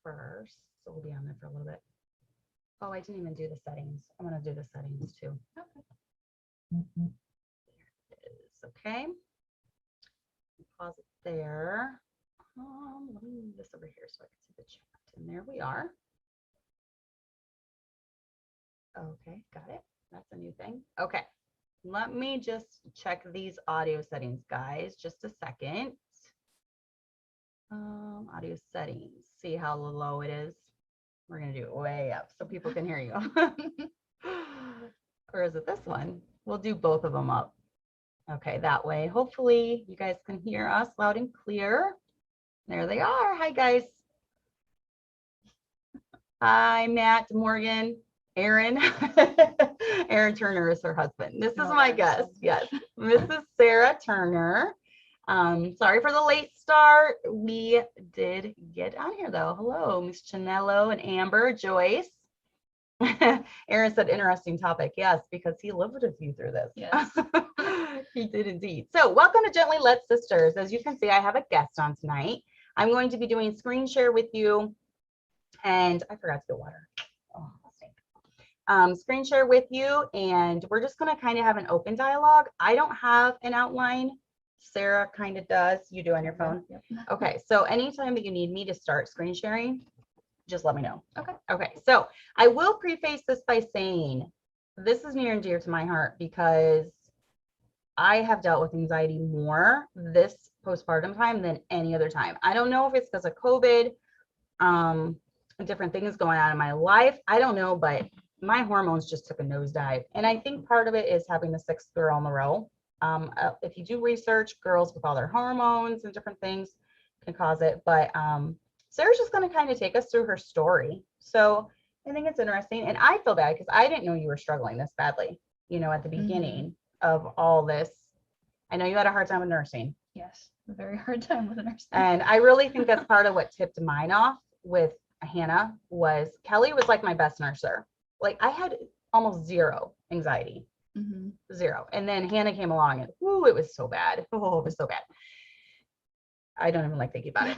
first. So we'll be on there for a little bit. Oh, I didn't even do the settings. I'm going to do the settings too. Okay. There it is. Okay. Pause it there. Let me move this over here so I can see the chat. And there we are. Okay, got it. That's a new thing. Okay. Let me just check these audio settings, guys. Just a second. Audio settings. See how low it is. We're gonna do it way up so people can hear you. Or is it this one? We'll do both of them up. Okay, that way. Hopefully you guys can hear us loud and clear. There they are. Hi, guys. Hi, Matt, Morgan, Aaron. Aaron Turner is her husband. This is my guest. Yes, Mrs. Sarah Turner. Sorry for the late start. We did get on here though. Hello, Miss Chanello and Amber, Joyce. Aaron said interesting topic. Yes, because he lived with you through this. Yes. He did indeed. So welcome to Gently Led Sisters. As you can see, I have a guest on tonight. I'm going to be doing screen share with you. And I forgot to get water. Oh, screen share with you. And we're just going to kind of have an open dialogue. I don't have an outline. Sarah kind of does. You do on your phone? Yep. Okay. So anytime that you need me to start screen sharing, just let me know. Okay. Okay. So I will preface this by saying this is near and dear to my heart because I have dealt with anxiety more this postpartum time than any other time. I don't know if it's because of COVID, different things going on in my life. I don't know, but my hormones just took a nosedive. And I think part of it is having the sixth girl in a row. If you do research, girls with all their hormones and different things can cause it. But Sarah's just going to kind of take us through her story. So I think it's interesting. And I feel bad because I didn't know you were struggling this badly, you know, at the beginning of all this. I know you had a hard time with nursing. Yes, a very hard time with nursing. And I really think that's part of what tipped mine off with Hannah was Kelly was like my best nurser. Like I had almost zero anxiety. Zero. And then Hannah came along and whoo, it was so bad. Oh, it was so bad. I don't even like thinking about it.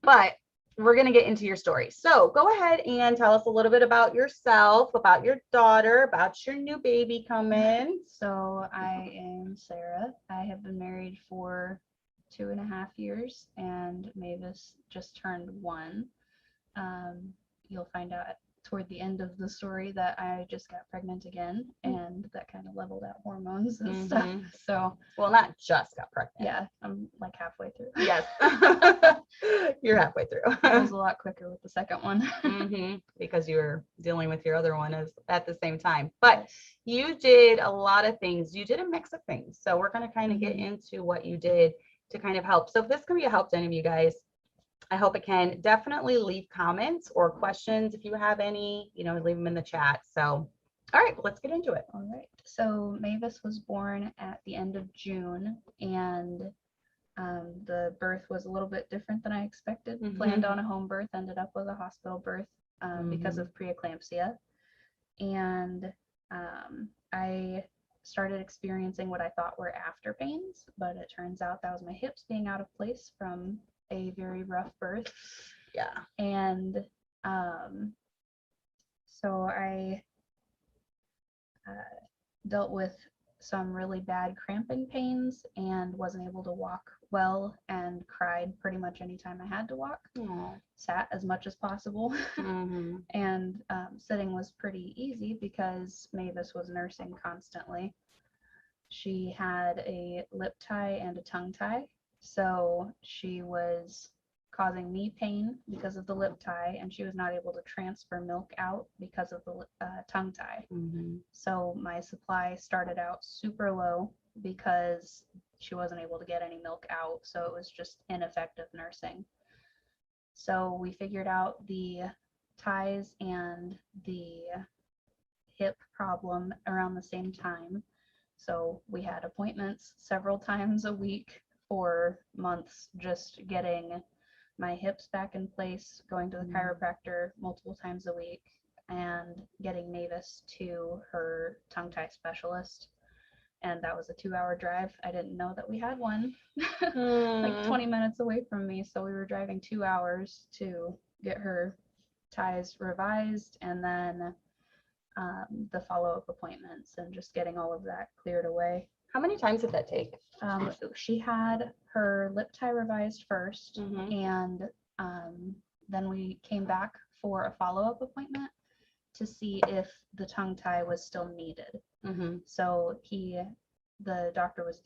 But we're going to get into your story. So go ahead and tell us a little bit about yourself, about your daughter, about your new baby coming. So I am Sarah. I have been married for 2.5 years and Mavis just turned 1. You'll find out toward the end of the story that I just got pregnant again, and that kind of leveled out hormones and stuff. So, well, not just got pregnant. Yeah, I'm like halfway through. Yes, you're halfway through. It was a lot quicker with the second one. Because you were dealing with your other one at the same time. But you did a lot of things. You did a mix of things. So we're going to kind of get into what you did to kind of help. So if this can be a help to any of you guys, I hope it can. Definitely leave comments or questions if you have any, you know, leave them in the chat. So, all right, let's get into it. All right. So Mavis was born at the end of June, and the birth was a little bit different than I expected. Planned on a home birth, ended up with a hospital birth because of preeclampsia. And I started experiencing what I thought were after pains, but it turns out that was my hips being out of place from a very rough birth. Yeah. And so I dealt with some really bad cramping pains and wasn't able to walk well and cried pretty much anytime I had to walk. Sat as much as possible. And sitting was pretty easy because Mavis was nursing constantly. She had a lip tie and a tongue tie. So she was causing me pain because of the lip tie, and she was not able to transfer milk out because of the tongue tie. So my supply started out super low because she wasn't able to get any milk out. So it was just ineffective nursing. So we figured out the ties and the hip problem around the same time. So we had appointments several times a week for months, just getting my hips back in place, going to the chiropractor multiple times a week, and getting Mavis to her tongue tie specialist. And that was a 2-hour drive. I didn't know that we had one like 20 minutes away from me. So we were driving 2 hours to get her ties revised, and then the follow-up appointments and just getting all of that cleared away. How many times did that take? She had her lip tie revised first, Mm-hmm. and then we came back for a follow-up appointment to see if the tongue tie was still needed. Mm-hmm. So the doctor was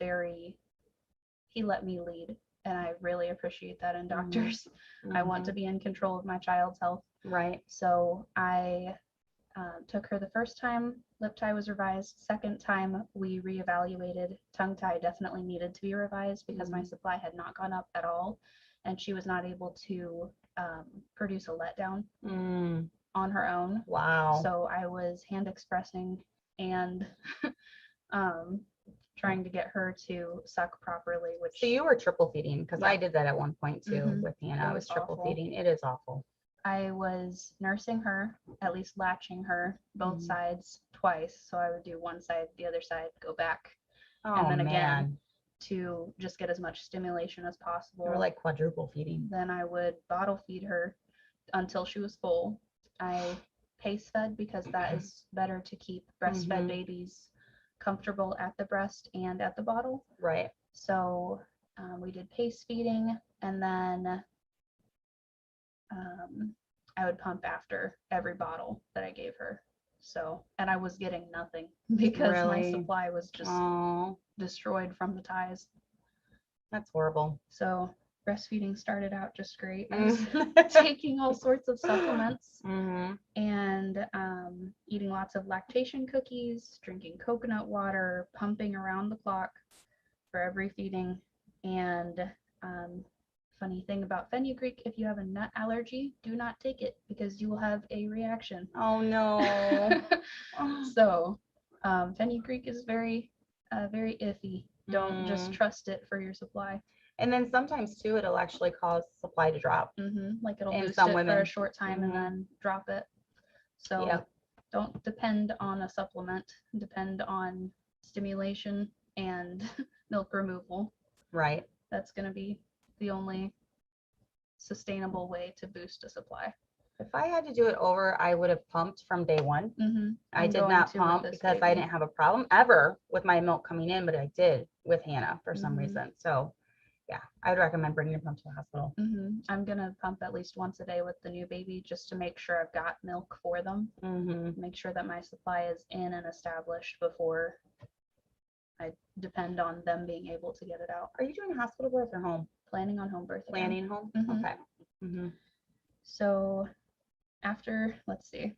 he let me lead, and I really appreciate that in doctors. Mm-hmm. I want to be in control of my child's health. Right. So I took her the first time, lip tie was revised. Second time, we reevaluated. Tongue tie definitely needed to be revised because my supply had not gone up at all, and she was not able to produce a letdown on her own. Wow. So I was hand expressing and trying to get her to suck properly. Which, so you were triple feeding, because yeah. I did that at one point too with Hannah. I It was was triple awful. feeding. It is awful. I was nursing her, at least latching her both sides twice. So I would do one side, the other side, go back, and then again to just get as much stimulation as possible. Or like quadruple feeding. Then I would bottle feed her until she was full. I pace fed because that is better to keep breastfed babies comfortable at the breast and at the bottle. Right. So we did pace feeding, and then I would pump after every bottle that I gave her. So, and I was getting nothing because my supply was just destroyed from the ties. That's horrible. So breastfeeding started out just great. I was taking all sorts of supplements and eating lots of lactation cookies, drinking coconut water, pumping around the clock for every feeding. And funny thing about fenugreek, if you have a nut allergy, do not take it because you will have a reaction. Oh no. So fenugreek is very iffy. Don't just trust it for your supply. And then sometimes too, it'll actually cause supply to drop. Like it'll boost some it women for a short time and then drop it. So don't depend on a supplement. Depend on stimulation and milk removal. Right. That's going to be the only sustainable way to boost a supply. If I had to do it over, I would have pumped from day one. I did not pump because I didn't have a problem ever with my milk coming in, but I did with Hannah for some reason. So yeah, I would recommend bringing your pump to the hospital. I'm going to pump at least once a day with the new baby just to make sure I've got milk for them. Make sure that my supply is in and established before I depend on them being able to get it out. Are you doing a hospital birth or home? Planning on home birth. Planning home? Okay. So after, let's see,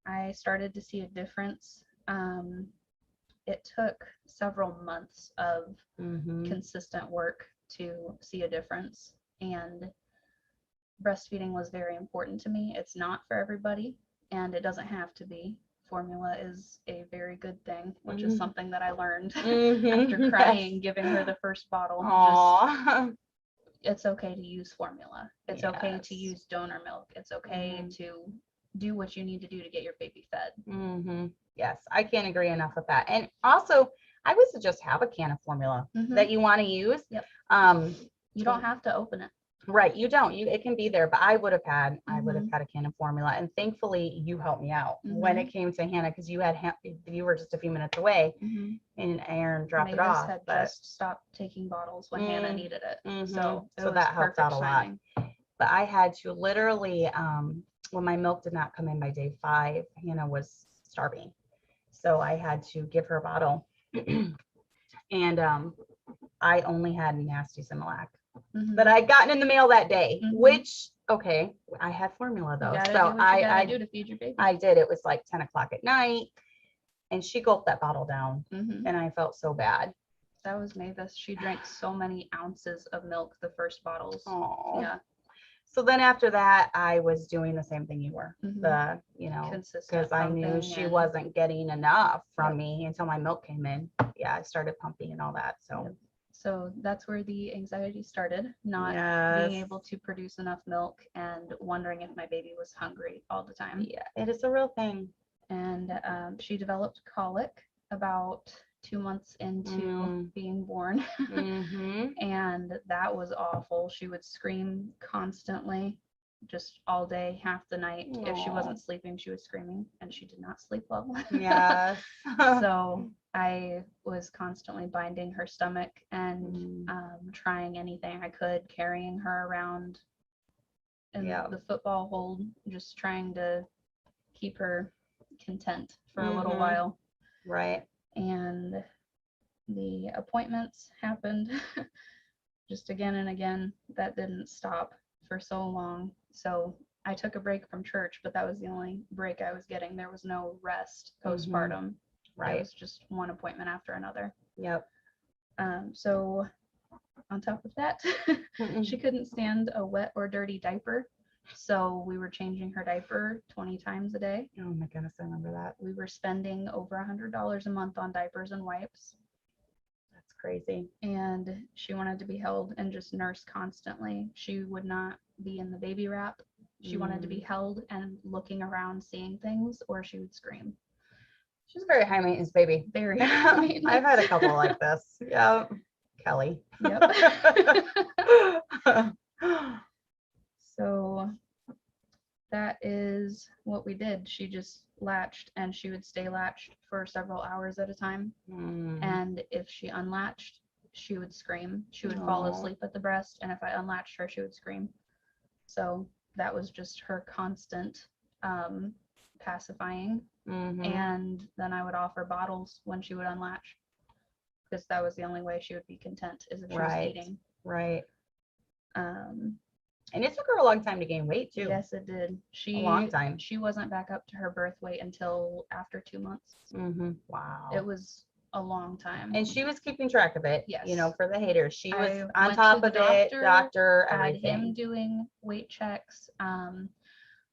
I started to see a difference. It took several months of consistent work to see a difference, and breastfeeding was very important to me. It's not for everybody, and it doesn't have to be. Formula is a very good thing, which is something that I learned after crying, giving her the first bottle. Just, it's okay to use formula. It's okay to use donor milk. It's okay to do what you need to do to get your baby fed. Yes, I can't agree enough with that. And also, I would suggest have a can of formula that you want to use. You don't have to open it. Right, you don't. It can be there, but I would have had a can of formula, and thankfully you helped me out when it came to Hannah, because you were just a few minutes away, and Aaron dropped it off. Had just stopped taking bottles when Hannah needed it, so that helps out a lot. But I had to literally, when my milk did not come in by day 5, Hannah was starving, so I had to give her a bottle, and I only had nasty Similac. That I'd gotten in the mail that day, which, okay, I had formula though. So I do to feed your baby. I did. It was like 10 o'clock at night, and she gulped that bottle down, and I felt so bad. That was Mavis. She drank so many ounces of milk the first bottles. Oh. Yeah. So then after that, I was doing the same thing you were, because I knew she wasn't getting enough from me until my milk came in. Yeah, I started pumping and all that. So that's where the anxiety started, not being able to produce enough milk and wondering if my baby was hungry all the time. Yeah, it is a real thing. And she developed colic about 2 months into being born. And that was awful. She would scream constantly. just all day, half the night. If she wasn't sleeping, she was screaming, and she did not sleep well. Yes. So I was constantly binding her stomach and trying anything I could, carrying her around in the football hold, just trying to keep her content for a little while. Right. And the appointments happened just again and again. That didn't stop for so long. So I took a break from church, but that was the only break I was getting. There was no rest postpartum. Right. It was just one appointment after another. Yep. So on top of that, she couldn't stand a wet or dirty diaper. So we were changing her diaper 20 times a day. Oh my goodness, I remember that. We were spending over $100 a month on diapers and wipes. That's crazy. And she wanted to be held and just nursed constantly. She would not be in the baby wrap. She wanted to be held and looking around, seeing things, or she would scream. She's a very high maintenance baby. Very high maintenance. I've had a couple like this. Yeah. Kelly. Yep. So that is what we did. She just latched, and she would stay latched for several hours at a time. And if she unlatched, she would scream. She would fall asleep at the breast, and if I unlatched her, she would scream. So that was just her constant pacifying. And then I would offer bottles when she would unlatch, because that was the only way she would be content, is if she was eating. Right. And it took her a long time to gain weight too. Yes, it did. A long time. She wasn't back up to her birth weight until after 2 months. Wow. It was a long time. And she was keeping track of it. Yes. You know, for the haters, she was I on top of it. Doctor, had everything. him doing weight checks.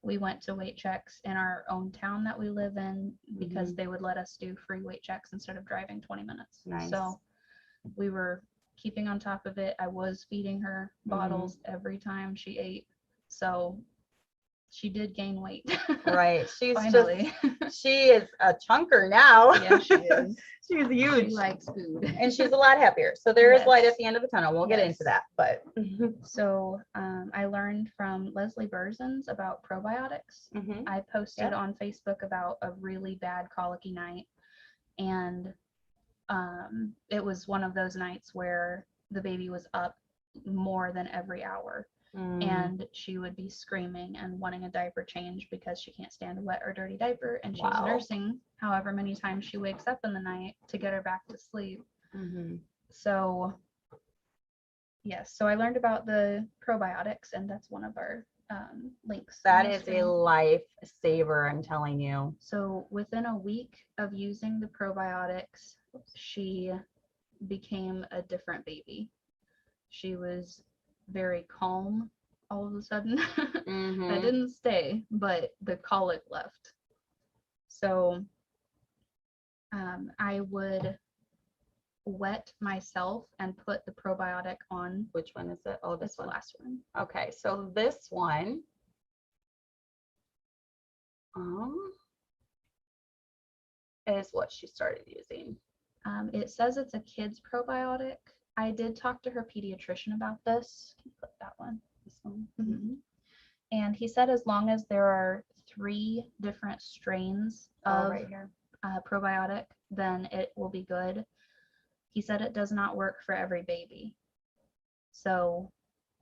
We went to weight checks in our own town that we live in, because they would let us do free weight checks instead of driving 20 minutes. Nice. So we were keeping on top of it. I was feeding her bottles every time she ate. So she did gain weight. Right. She's finally. She is a chunker now. Yeah, she is. She's huge. She likes food. And she's a lot happier. So there is light at the end of the tunnel. We'll get into that. But so I learned from Leslie Berzins about probiotics. I posted on Facebook about a really bad colicky night. And it was one of those nights where the baby was up more than every hour. And she would be screaming and wanting a diaper change because she can't stand a wet or dirty diaper, and she's nursing however many times she wakes up in the night to get her back to sleep. So yes, so I learned about the probiotics, and that's one of our links. That is a lifesaver, I'm telling you. So within a week of using the probiotics, she became a different baby. She was very calm all of a sudden. That didn't stay, but the colic left. So I would wet myself and put the probiotic on. Which one is it? Oh, this one. The last one. Okay, so this one is what she started using. It says it's a kid's probiotic. I did talk to her pediatrician about this. Can you click that one? This one. And he said as long as there are 3 different strains of probiotic, then it will be good. He said it does not work for every baby. So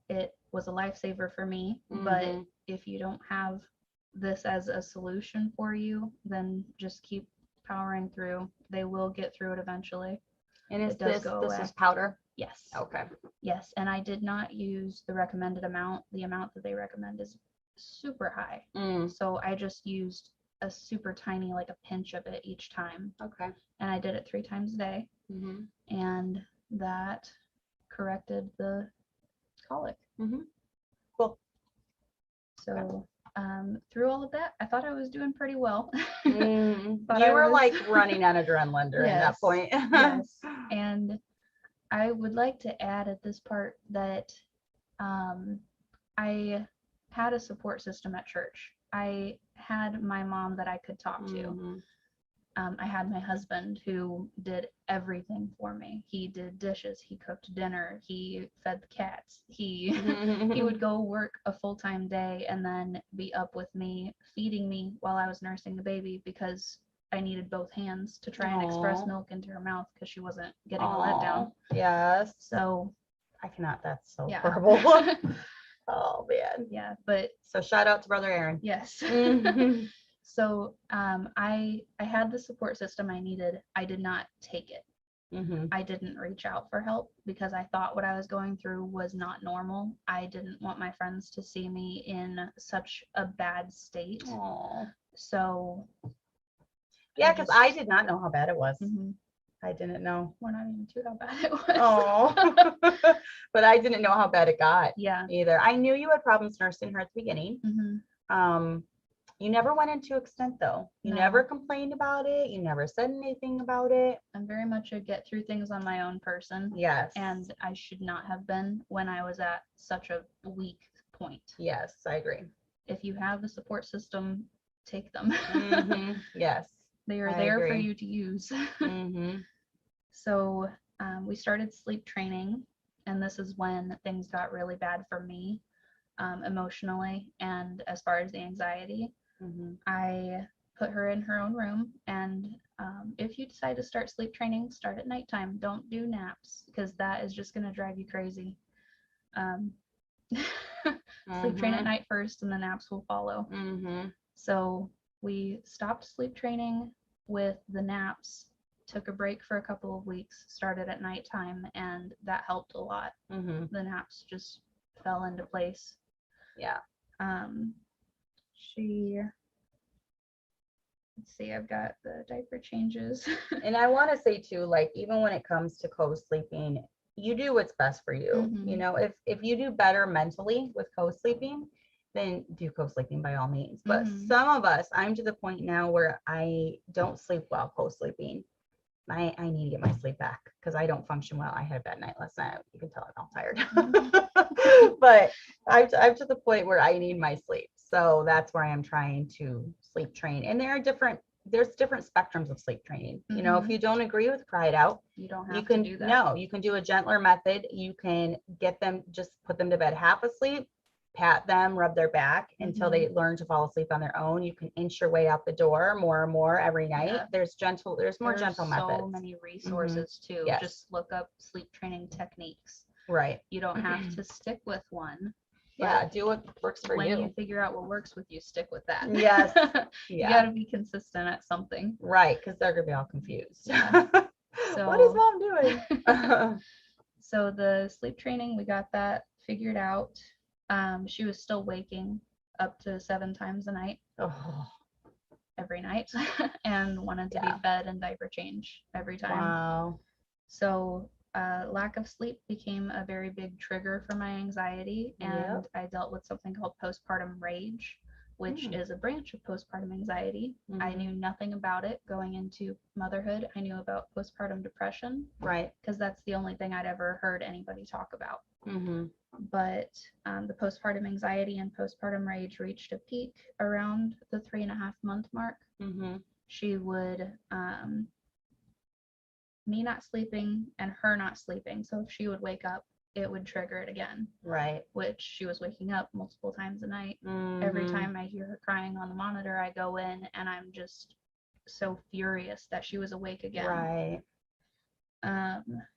it was a lifesaver for me. But if you don't have this as a solution for you, then just keep powering through. They will get through it eventually. And is this is powder? Yes. Okay. Yes, and I did not use the recommended amount. The amount that they recommend is super high. So I just used a super tiny, like a pinch of it each time. Okay. And I did it 3 times a day. And that corrected the colic. Cool. So through all of that, I thought I was doing pretty well. You were like running on adrenaline during that point. Yes. And I would like to add at this part that I had a support system at church. I had my mom that I could talk to. I had my husband who did everything for me. He did dishes, he cooked dinner, he fed the cats. He would go work a full-time day and then be up with me, feeding me while I was nursing the baby because I needed both hands to try and express milk into her mouth because she wasn't getting a letdown. Yes. So I cannot. That's so horrible. Oh man. Yeah, but so shout out to Brother Aaron. Yes. So I had the support system I needed. I did not take it. I didn't reach out for help because I thought what I was going through was not normal. I didn't want my friends to see me in such a bad state. Aww. So yeah, because I did not know how bad it was. I didn't know. We're not even sure how bad it was. Oh, but I didn't know how bad it got. Yeah. Either. I knew you had problems nursing her at the beginning. You never went into extent though. You never complained about it. You never said anything about it. I'm very much a get through things on my own person. Yes. And I should not have been when I was at such a weak point. Yes, I agree. If you have a support system, take them. Yes. They are there for you to use. So we started sleep training, and this is when things got really bad for me emotionally and as far as the anxiety. I put her in her own room, and if you decide to start sleep training, start at nighttime. Don't do naps because that is just going to drive you crazy. Sleep train at night first, and the naps will follow. So we stopped sleep training with the naps, took a break for a couple of weeks, started at nighttime, and that helped a lot. The naps just fell into place. Yeah. Let's see, I've got the diaper changes. And I want to say too, like, even when it comes to co-sleeping, you do what's best for you. You know, if you do better mentally with co-sleeping, then do co-sleeping by all means. But some of us, I'm to the point now where I don't sleep well co-sleeping. I need to get my sleep back because I don't function well. I had a bad night last night. You can tell I'm all tired. But I'm to the point where I need my sleep. So that's where I am trying to sleep train. And there's different spectrums of sleep training. You know, if you don't agree with cry it out, you don't have to do that. No, you can do a gentler method. You can get them, just put them to bed half asleep, pat them, rub their back until they learn to fall asleep on their own. You can inch your way out the door more and more every night. Yeah. There's more gentle methods. So many resources too. Yes. Just look up sleep training techniques. Right. You don't have to stick with one. Yeah, do what works for you. When you figure out what works with you, stick with that. Yes. You got to be consistent at something. Right, because they're going to be all confused. Yeah. So, what is mom doing? So the sleep training, we got that figured out. She was still waking up to 7 times a night. Every night. And wanted to be fed and diaper change every time. Wow. So lack of sleep became a very big trigger for my anxiety, and I dealt with something called postpartum rage, which is a branch of postpartum anxiety. I knew nothing about it going into motherhood. I knew about postpartum depression, right? Because that's the only thing I'd ever heard anybody talk about. But the postpartum anxiety and postpartum rage reached a peak around the 3.5-month mark. She would me not sleeping and her not sleeping. So if she would wake up, it would trigger it again. Right. Which she was waking up multiple times a night. Every time I hear her crying on the monitor, I go in and I'm just so furious that she was awake again. Right.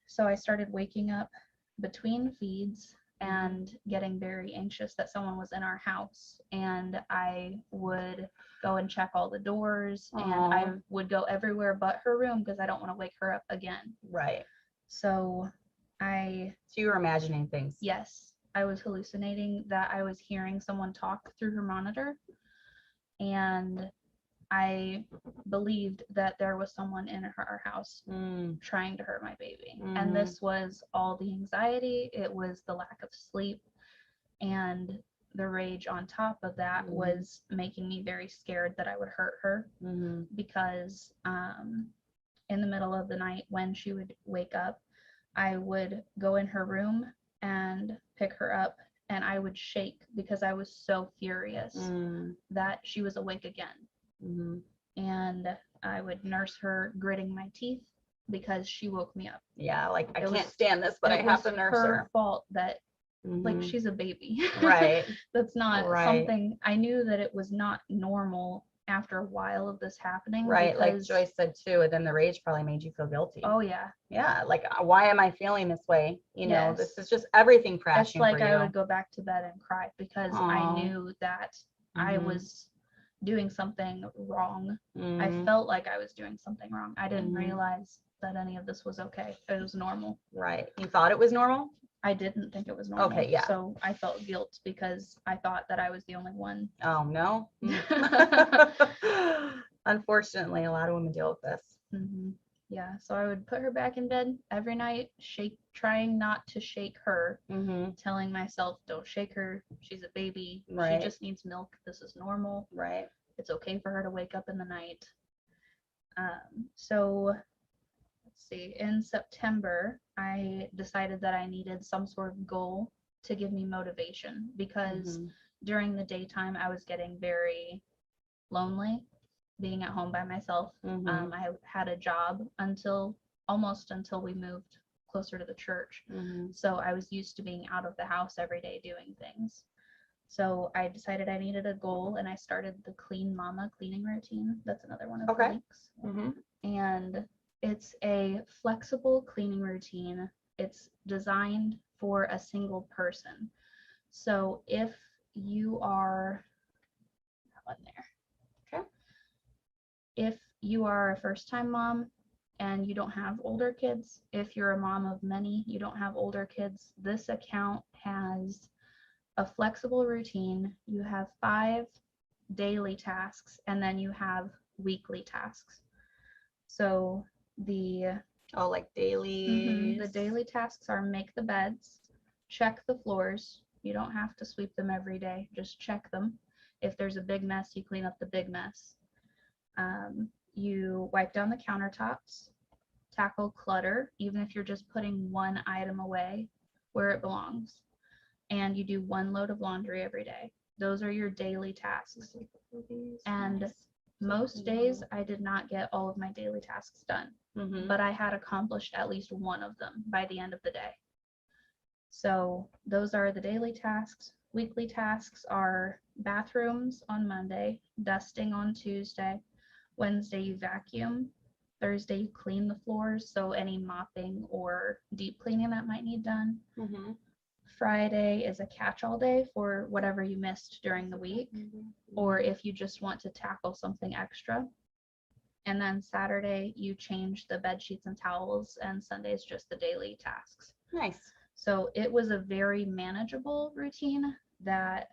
So I started waking up between feeds and getting very anxious that someone was in our house, and I would go and check all the doors. And I would go everywhere but her room because I don't want to wake her up again. Right. So you were imagining things. Yes, I was hallucinating that I was hearing someone talk through her monitor, and I believed that there was someone in her house trying to hurt my baby. And this was all the anxiety, it was the lack of sleep, and the rage on top of that was making me very scared that I would hurt her. Because in the middle of the night when she would wake up, I would go in her room and pick her up, and I would shake because I was so furious that she was awake again. And I would nurse her gritting my teeth because she woke me up. Yeah, like I can't stand this, but I have to nurse her. Her fault that like she's a baby. Right. That's not something I knew that it was not normal after a while of this happening. Right, like Joyce said too, and then the rage probably made you feel guilty. Oh yeah. Yeah, like why am I feeling this way? You know, this is just everything crashing. It's like I would go back to bed and cry because I knew that I was doing something wrong. I felt like I was doing something wrong. I didn't realize that any of this was okay. It was normal. Right. You thought it was normal? I didn't think it was normal. Okay, yeah. So I felt guilt because I thought that I was the only one. Oh, no. Unfortunately, a lot of women deal with this. Yeah, so I would put her back in bed every night, trying not to shake her, telling myself, don't shake her. She's a baby. Right. She just needs milk. This is normal. Right. It's okay for her to wake up in the night. So let's see, in September, I decided that I needed some sort of goal to give me motivation because during the daytime, I was getting very lonely being at home by myself. I had a job almost until we moved closer to the church. So I was used to being out of the house every day doing things. So I decided I needed a goal and I started the Clean Mama cleaning routine. That's another one of the links. And it's a flexible cleaning routine. It's designed for a single person. So if you are if you are a first-time mom and you don't have older kids, if you're a mom of many, you don't have older kids, this account has a flexible routine. You have 5 daily tasks and then you have weekly tasks. So the daily the daily tasks are make the beds, check the floors. You don't have to sweep them every day, just check them. If there's a big mess, you clean up the big mess. You wipe down the countertops, tackle clutter, even if you're just putting one item away where it belongs, and you do 1 load of laundry every day. Those are your daily tasks. And most days I did not get all of my daily tasks done, but I had accomplished at least one of them by the end of the day. So those are the daily tasks. Weekly tasks are bathrooms on Monday, dusting on Tuesday, Wednesday you vacuum, Thursday you clean the floors, so any mopping or deep cleaning that might need done. Friday is a catch-all day for whatever you missed during the week, or if you just want to tackle something extra. And then Saturday you change the bed sheets and towels, and Sunday is just the daily tasks. Nice. So it was a very manageable routine that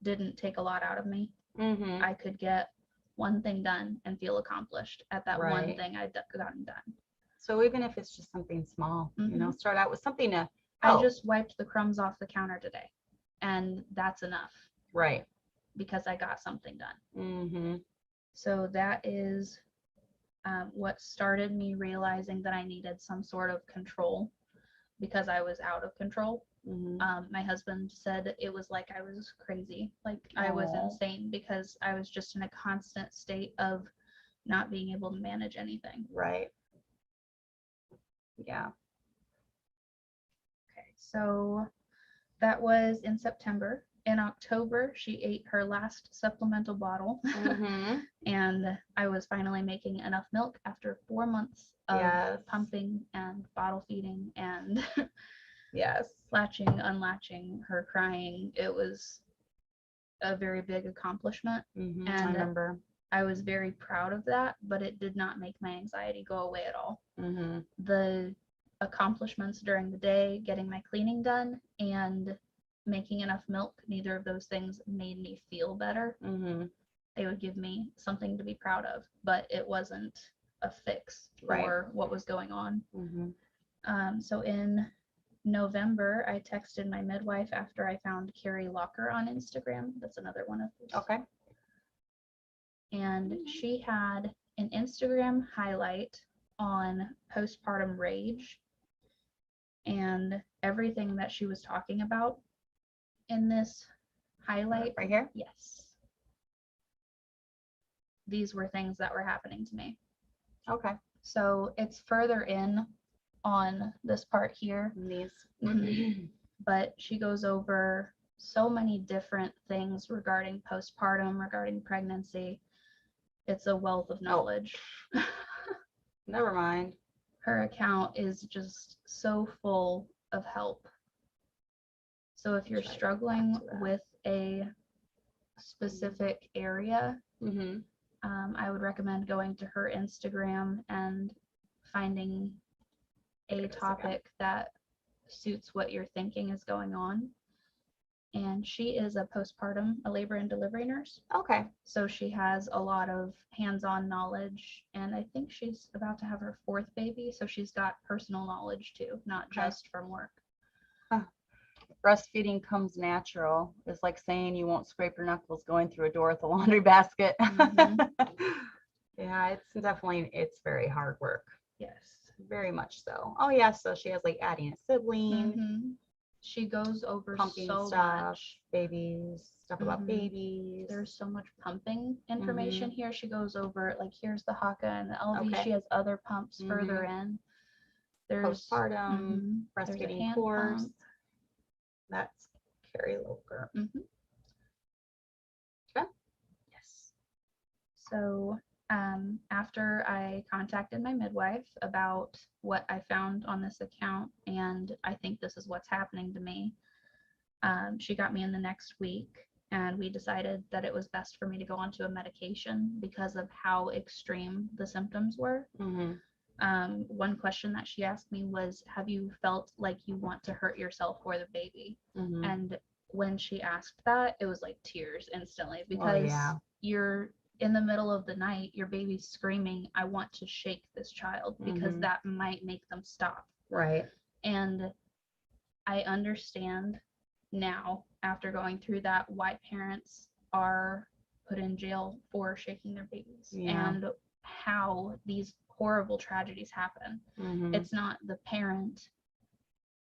didn't take a lot out of me. I could get one thing done and feel accomplished at that one thing I'd gotten done. So even if it's just something small, you know, start out with something to I just wiped the crumbs off the counter today, and that's enough. Right. Because I got something done. So that is what started me realizing that I needed some sort of control because I was out of control. My husband said it was like I was crazy, like I was insane because I was just in a constant state of not being able to manage anything. Right. Yeah. Okay, so that was in September. In October, she ate her last supplemental bottle, and I was finally making enough milk after 4 months of pumping and bottle feeding and latching, unlatching, her crying. It was a very big accomplishment, and I remember. I was very proud of that, but it did not make my anxiety go away at all. The accomplishments during the day, getting my cleaning done, and making enough milk, neither of those things made me feel better. They would give me something to be proud of, but it wasn't a fix for what was going on. So in November, I texted my midwife after I found Carrie Locker on Instagram. That's another one of those. Okay. And she had an Instagram highlight on postpartum rage and everything that she was talking about in this highlight. Right here? Yes. These were things that were happening to me. Okay. So it's further in on this part here. These. But she goes over so many different things regarding postpartum, regarding pregnancy. It's a wealth of knowledge. Never mind. Her account is just so full of help. So if you're struggling with a specific area, I would recommend going to her Instagram and finding a topic that suits what you're thinking is going on. And she is a labor and delivery nurse. Okay. So she has a lot of hands-on knowledge, and I think she's about to have her 4th baby, so she's got personal knowledge too, not just from work. Breastfeeding comes natural. It's like saying you won't scrape your knuckles going through a door with a laundry basket. Yeah, it's very hard work. Yes. Very much so. Oh yeah, so she has like adding a sibling. She goes over pumping so stuff, much. babies, stuff about babies. There's so much pumping information here. She goes over, like, here's the Haka and the LV. Okay. She has other pumps further in. There's postpartum, breastfeeding course. pump. That's Carrie Loker. Okay. Yes. So after I contacted my midwife about what I found on this account, and I think this is what's happening to me, she got me in the next week, and we decided that it was best for me to go onto a medication because of how extreme the symptoms were. One question that she asked me was, have you felt like you want to hurt yourself or the baby? And when she asked that, it was like tears instantly, because you're in the middle of the night, your baby's screaming, I want to shake this child, because that might make them stop. Right. And I understand now, after going through that, why parents are put in jail for shaking their babies, and how these horrible tragedies happen. It's not the parent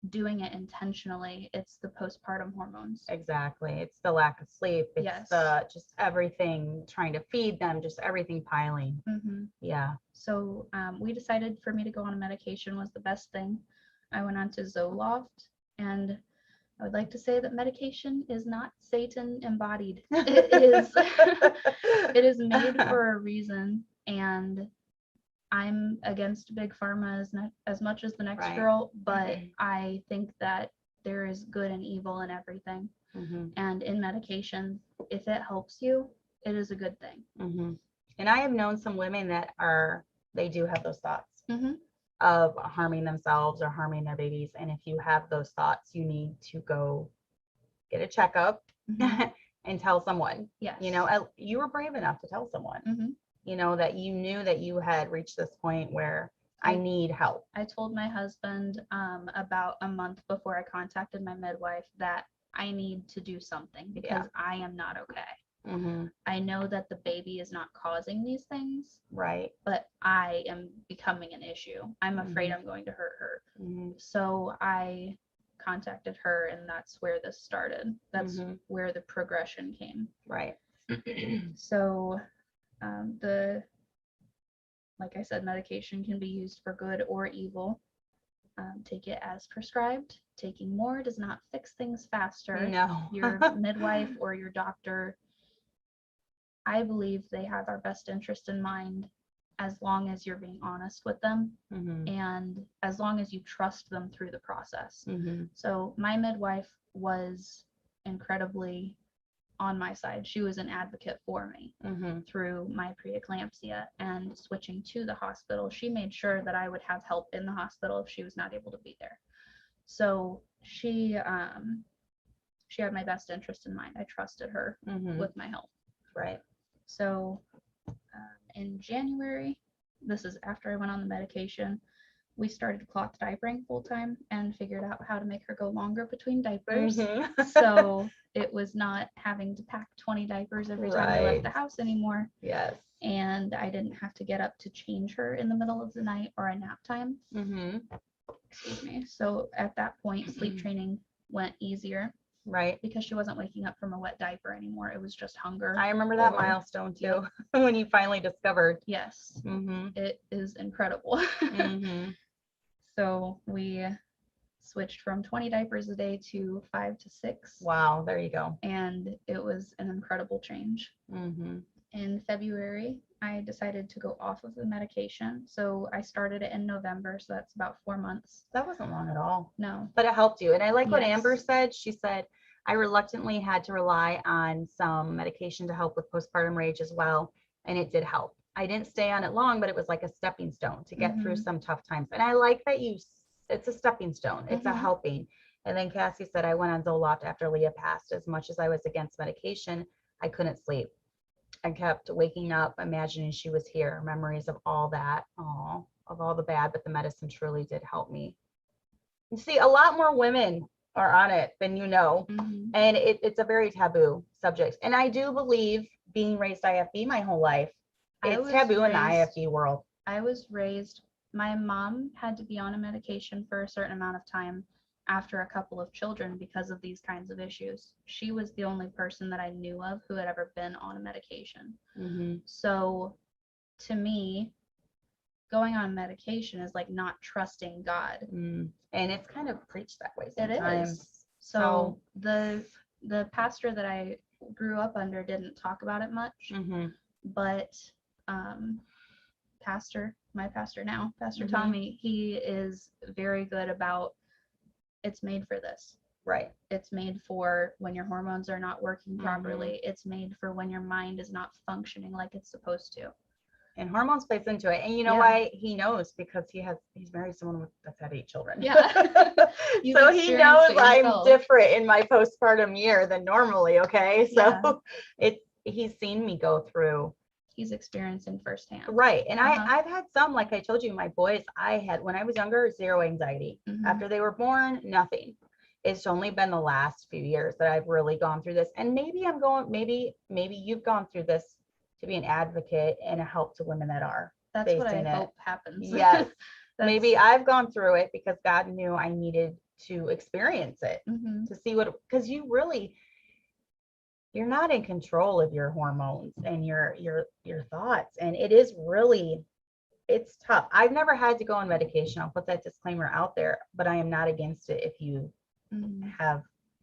doing it intentionally, it's the postpartum hormones. Exactly. It's the lack of sleep. It's the just everything, trying to feed them, just everything piling. Yeah. So we decided for me to go on a medication was the best thing. I went on to Zoloft, and I would like to say that medication is not Satan embodied. It is made for a reason, and I'm against big pharma as much as the next girl, but I think that there is good and evil in everything. And in medication, if it helps you, it is a good thing. And I have known some women that they do have those thoughts of harming themselves or harming their babies. And if you have those thoughts, you need to go get a checkup and tell someone. Yes. You know, you were brave enough to tell someone. You know, that you knew that you had reached this point where I need help. I told my husband about a month before I contacted my midwife that I need to do something, because I am not okay. I know that the baby is not causing these things, right? But I am becoming an issue. I'm afraid I'm going to hurt her. So I contacted her, and that's where this started. That's where the progression came. Right. So like I said, medication can be used for good or evil. Take it as prescribed. Taking more does not fix things faster. No. Your midwife or your doctor, I believe they have our best interest in mind, as long as you're being honest with them and as long as you trust them through the process. So my midwife was incredibly on my side. She was an advocate for me through my preeclampsia and switching to the hospital. She made sure that I would have help in the hospital if she was not able to be there. So she had my best interest in mind. I trusted her with my health. Right. So in January, this is after I went on the medication, we started cloth diapering full time and figured out how to make her go longer between diapers. So it was not having to pack 20 diapers every time I left the house anymore. Yes. And I didn't have to get up to change her in the middle of the night or a nap time. Excuse me. So at that point, sleep training went easier. Right. Because she wasn't waking up from a wet diaper anymore. It was just hunger. I remember that milestone too, when you finally discovered. Yes. Mm-hmm. It is incredible. Mm-hmm. So we switched from 20 diapers a day to 5 to 6. Wow, there you go. And it was an incredible change. Mm-hmm. In February, I decided to go off of the medication. So I started it in November, so that's about 4 months. That wasn't long at all. No. But it helped you. And I like what Yes. Amber said. She said, I reluctantly had to rely on some medication to help with postpartum rage as well. And it did help. I didn't stay on it long, but it was like a stepping stone to get through some tough times. And I like that it's a stepping stone. It's a helping. And then Cassie said, I went on Zoloft after Leah passed. As much as I was against medication, I couldn't sleep. I kept waking up, imagining she was here, memories of all that, of all the bad, but the medicine truly did help me. You see, a lot more women are on it than you know, and it's a very taboo subject. And I do believe, being raised IFB my whole life, it's taboo in the IFB world. I was raised, my mom had to be on a medication for a certain amount of time after a couple of children because of these kinds of issues. She was the only person that I knew of who had ever been on a medication. So to me, going on medication is like not trusting God. And it's kind of preached that way sometimes. It is. So the pastor that I grew up under didn't talk about it much, but my pastor now, Pastor Tommy, he is very good about, it's made for this. Right. It's made for when your hormones are not working properly. It's made for when your mind is not functioning like it's supposed to. And hormones plays into it. And you know why he knows? Because he's married someone that's had 8 children. Yeah. So he knows I'm different in my postpartum year than normally. Okay. So he's seen me go through. He's experiencing firsthand. Right. And I've had some, like I told you, my boys, I had, when I was younger, 0 anxiety. After they were born, nothing. It's only been the last few years that I've really gone through this. And maybe maybe you've gone through this to be an advocate and a help to women that are That's what I hope happens. Yes. Maybe I've gone through it because God knew I needed to experience it to see because you're not in control of your hormones and your thoughts. And it is really, it's tough. I've never had to go on medication. I'll put that disclaimer out there, but I am not against it if you have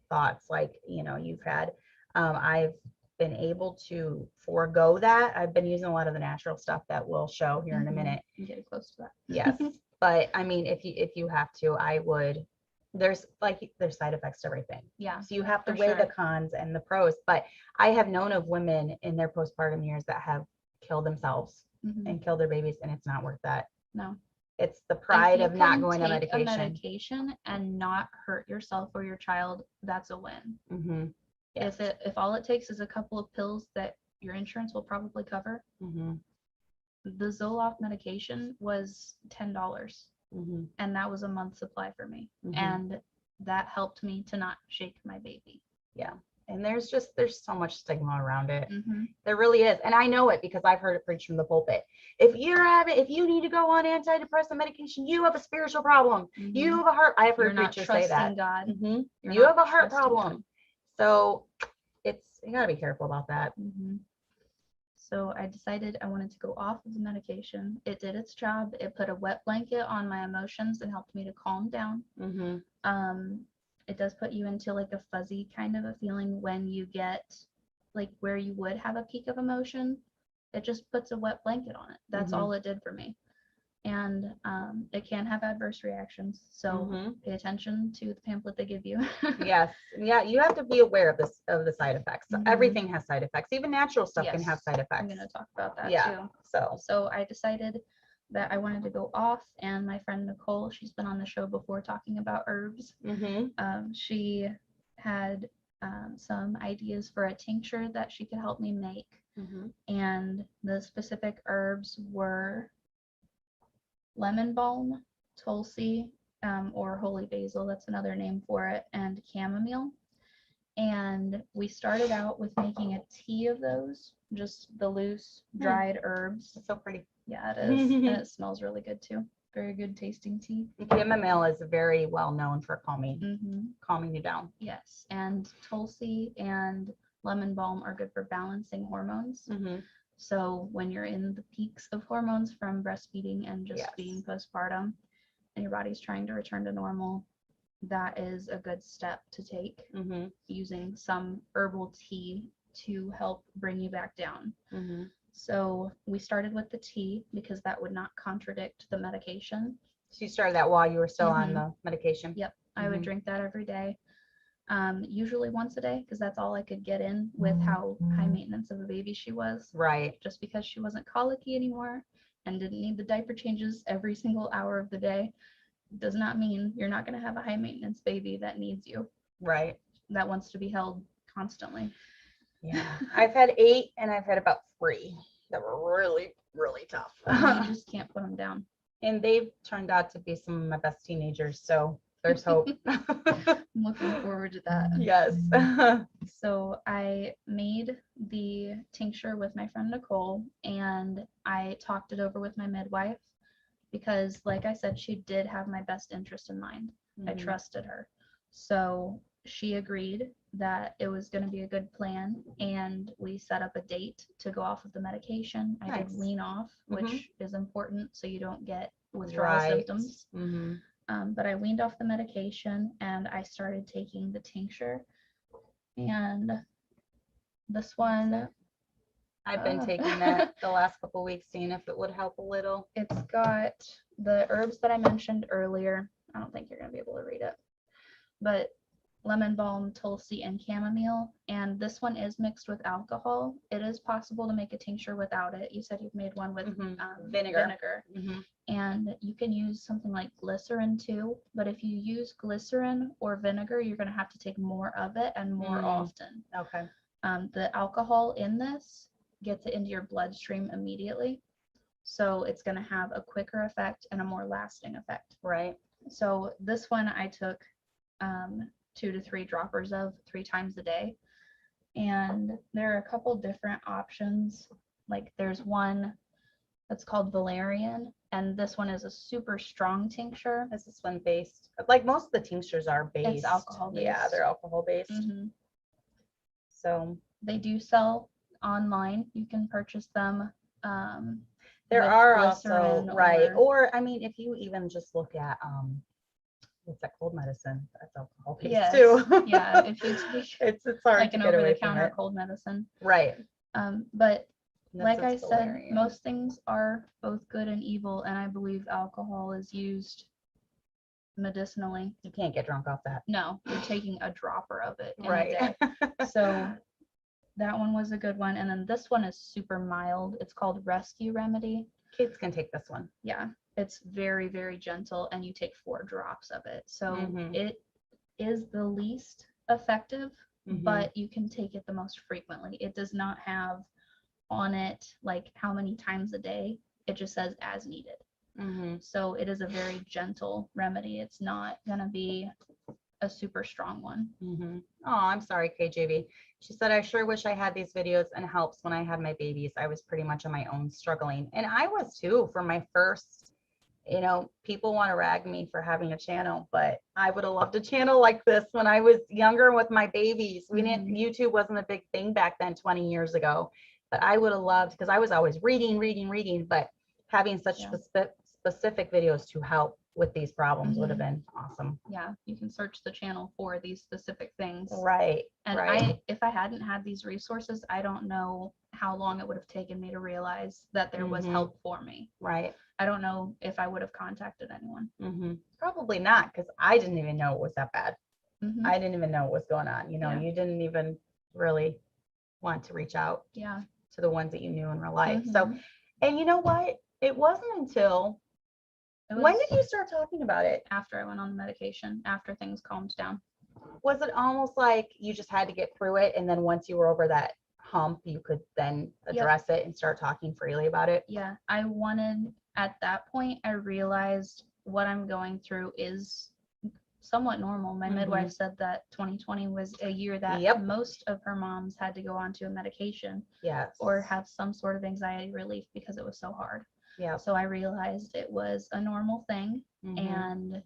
thoughts like, you've had. I've been able to forego that. I've been using a lot of the natural stuff that we'll show here in a minute. I'm getting close to that. Yes. But I mean, if you have to, I would. There's side effects to everything. Yeah. So you have to weigh the cons and the pros. But I have known of women in their postpartum years that have killed themselves and killed their babies, and it's not worth that. No. It's the pride of not going on medication. A medication and not hurt yourself or your child, that's a win. Yes. If all it takes is a couple of pills that your insurance will probably cover. The Zoloft medication was $10. And that was a month's supply for me. And that helped me to not shake my baby. Yeah. And there's so much stigma around it. There really is. And I know it because I've heard it preached from the pulpit. If you need to go on antidepressant medication, you have a spiritual problem. You have a heart. I've heard preachers say that. God. You have a heart problem. God. So you gotta be careful about that. So I decided I wanted to go off of the medication. It did its job. It put a wet blanket on my emotions and helped me to calm down. It does put you into like a fuzzy kind of a feeling when you get like where you would have a peak of emotion. It just puts a wet blanket on it. That's all it did for me. And it can have adverse reactions. So pay attention to the pamphlet they give you. Yes. Yeah. You have to be aware of the side effects. Everything has side effects. Even natural stuff can have side effects. I'm going to talk about that too. So I decided that I wanted to go off, and my friend Nicole, she's been on the show before talking about herbs. She had some ideas for a tincture that she could help me make. And the specific herbs were lemon balm, tulsi, or holy basil, that's another name for it, and chamomile. And we started out with making a tea of those, just the loose dried herbs. It's so pretty. Yeah, it is. And it smells really good too. Very good tasting tea. Chamomile is very well known for calming you down. Yes, and Tulsi and lemon balm are good for balancing hormones. So when you're in the peaks of hormones from breastfeeding and just being postpartum, and your body's trying to return to normal, that is a good step to take, using some herbal tea to help bring you back down. So we started with the tea because that would not contradict the medication. So you started that while you were still on the medication? Yep. I would drink that every day, usually once a day, because that's all I could get in with how high maintenance of a baby she was. Right. Just because she wasn't colicky anymore and didn't need the diaper changes every single hour of the day does not mean you're not going to have a high maintenance baby that needs you. Right. That wants to be held constantly. Yeah. I've had 8 and I've had about 3 that were really, really tough. You just can't put them down. And they've turned out to be some of my best teenagers. So there's hope. I'm looking forward to that. Yes. So I made the tincture with my friend Nicole, and I talked it over with my midwife because, like I said, she did have my best interest in mind. I trusted her. So she agreed that it was going to be a good plan, and we set up a date to go off of the medication. I did wean off, which is important so you don't get withdrawal symptoms. But I weaned off the medication and I started taking the tincture. And this one, I've been taking that the last couple of weeks, seeing if it would help a little. It's got the herbs that I mentioned earlier. I don't think you're going to be able to read it, but lemon balm, Tulsi, and chamomile. And this one is mixed with alcohol. It is possible to make a tincture without it. You said you've made one with vinegar. And you can use something like glycerin too. But if you use glycerin or vinegar, you're going to have to take more of it and more often. Okay. The alcohol in this gets it into your bloodstream immediately. So it's going to have a quicker effect and a more lasting effect. Right. So this one I took 2 to 3 droppers of 3 times a day. And there are a couple different options. Like there's one that's called valerian, and this one is a super strong tincture. Is this one based? Like most of the tinctures are based. It's alcohol based. Yeah, they're alcohol based. So they do sell online. You can purchase them. There are also or I mean, if you even just look at what's that, cold medicine? That's alcohol based too. Yeah, if you take it's hard like to an get away over-the-counter cold medicine. Right. But This like I is said, valerian. most things are both good and evil, and I believe alcohol is used medicinally. You can't get drunk off that. No, you're taking a dropper of it in a Right. day. So that one was a good one. And then this one is super mild. It's called Rescue Remedy. Kids can take this one. Yeah, it's very, very gentle, and you take 4 drops of it. So it is the least effective, but you can take it the most frequently. It does not have on it like how many times a day. It just says as needed. So it is a very gentle remedy. It's not going to be a super strong one. Oh, I'm sorry, KJV. She said, I sure wish I had these videos and helps when I had my babies. I was pretty much on my own struggling. And I was too for my first, people want to rag me for having a channel, but I would have loved a channel like this when I was younger with my babies. YouTube wasn't a big thing back then 20 years ago, but I would have loved, because I was always reading, but having such specific videos to help with these problems would have been awesome. Yeah, you can search the channel for these specific things. Right. And if I hadn't had these resources, I don't know how long it would have taken me to realize that there was help for me. Right. I don't know if I would have contacted anyone. Probably not, because I didn't even know it was that bad. I didn't even know what was going on. You didn't even really want to reach out to the ones that you knew in real life. So, and you know what? It wasn't until when did you start talking about it? After I went on the medication, after things calmed down. Was it almost like you just had to get through it, and then once you were over that hump, you could then address it and start talking freely about it? Yeah, I wanted, at that point, I realized what I'm going through is somewhat normal. My midwife said that 2020 was a year that most of her moms had to go onto a medication or have some sort of anxiety relief because it was so hard. Yeah. So I realized it was a normal thing and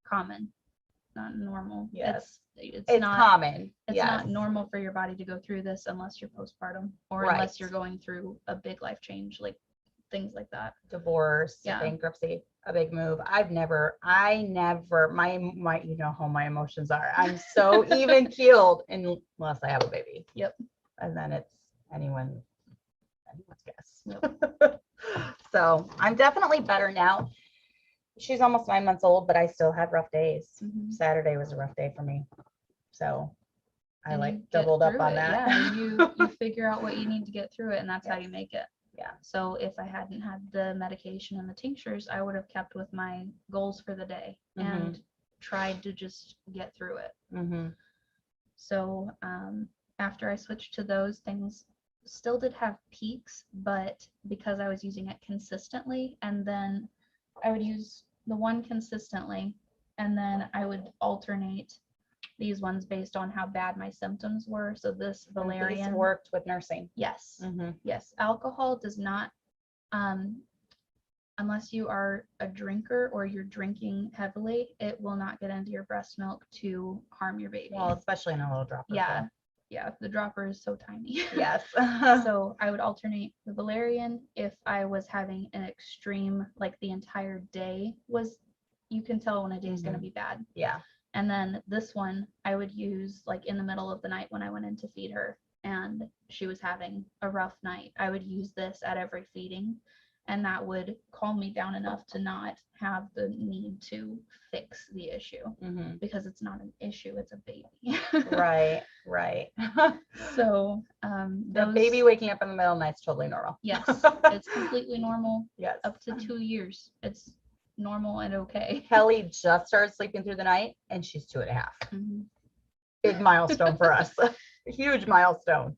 common, not normal. Yes. It's not common. It's not normal for your body to go through this unless you're postpartum or unless you're going through a big life change, like things like that. Divorce, bankruptcy, a big move. I never, my, you know how my emotions are. I'm so even keeled unless I have a baby. Yep. And then it's anyone's guess. Yep. So I'm definitely better now. She's almost 9 months old, but I still have rough days. Saturday was a rough day for me. So I doubled up on that. Yeah, you figure out what you need to get through it, and that's how you make it. Yeah. So if I hadn't had the medication and the tinctures, I would have kept with my goals for the day and tried to just get through it. So after I switched to those, things still did have peaks, but because I was using it consistently, and then I would use the one consistently, and then I would alternate these ones based on how bad my symptoms were. So this valerian worked with nursing. Yes. Yes. Alcohol does not, unless you are a drinker or you're drinking heavily, it will not get into your breast milk to harm your baby. Well, especially in a little dropper. Yeah. Yeah. The dropper is so tiny. Yes. So I would alternate the valerian if I was having an extreme, like the entire day was, you can tell when a day is going to be bad. Yeah. And then this one I would use like in the middle of the night when I went in to feed her and she was having a rough night. I would use this at every feeding, and that would calm me down enough to not have the need to fix the issue because it's not an issue, it's a baby. Right. So the baby waking up in the middle of the night is totally normal. Yes, it's completely normal. Yes. Up to 2 years. It's normal and okay. Kelly just started sleeping through the night and she's 2.5. Big milestone for us. A huge milestone.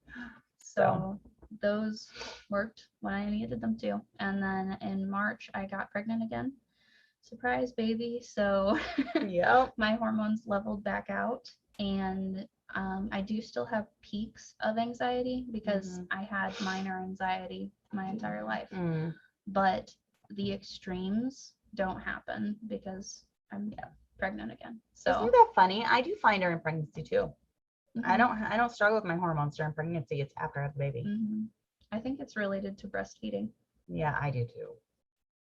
So those worked when I needed them to. And then in March, I got pregnant again. Surprise baby. So my hormones leveled back out. And I do still have peaks of anxiety because I had minor anxiety my entire life. But the extremes don't happen because I'm pregnant again. So isn't that funny? I do find her in pregnancy too. I don't struggle with my hormones during pregnancy. It's after I have the baby. I think it's related to breastfeeding. Yeah, I do too.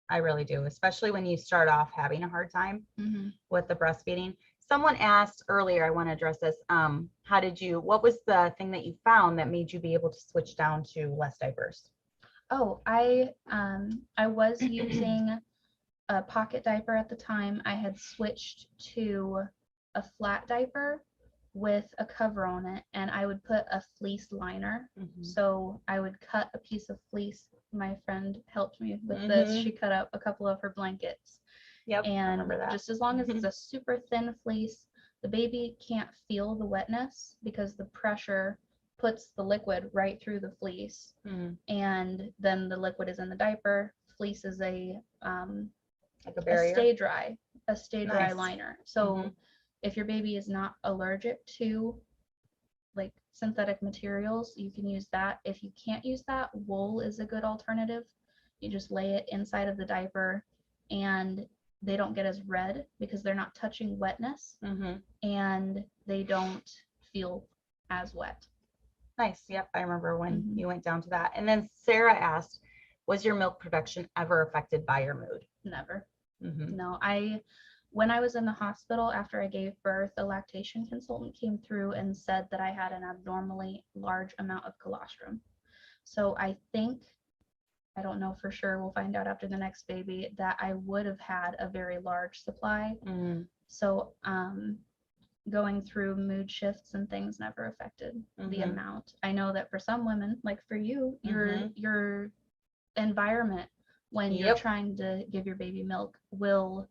I really do, especially when you start off having a hard time with the breastfeeding. Someone asked earlier, I want to address this. What was the thing that you found that made you be able to switch down to less diapers? Oh, I was using a pocket diaper at the time. I had switched to a flat diaper with a cover on it, and I would put a fleece liner. So I would cut a piece of fleece. My friend helped me with this. She cut up a couple of her blankets. And just as long as it's a super thin fleece, the baby can't feel the wetness because the pressure puts the liquid right through the fleece. And then the liquid is in the diaper. Fleece is a barrier. A stay dry liner. So if your baby is not allergic to like synthetic materials, you can use that. If you can't use that, wool is a good alternative. You just lay it inside of the diaper and they don't get as red because they're not touching wetness and they don't feel as wet. Nice. Yep. I remember when you went down to that. And then Sarah asked, was your milk production ever affected by your mood? Never. No, when I was in the hospital after I gave birth, a lactation consultant came through and said that I had an abnormally large amount of colostrum. So I think, I don't know for sure, we'll find out after the next baby, that I would have had a very large supply. So going through mood shifts and things never affected the amount. I know that for some women, like for you, your environment when you're trying to give your baby milk will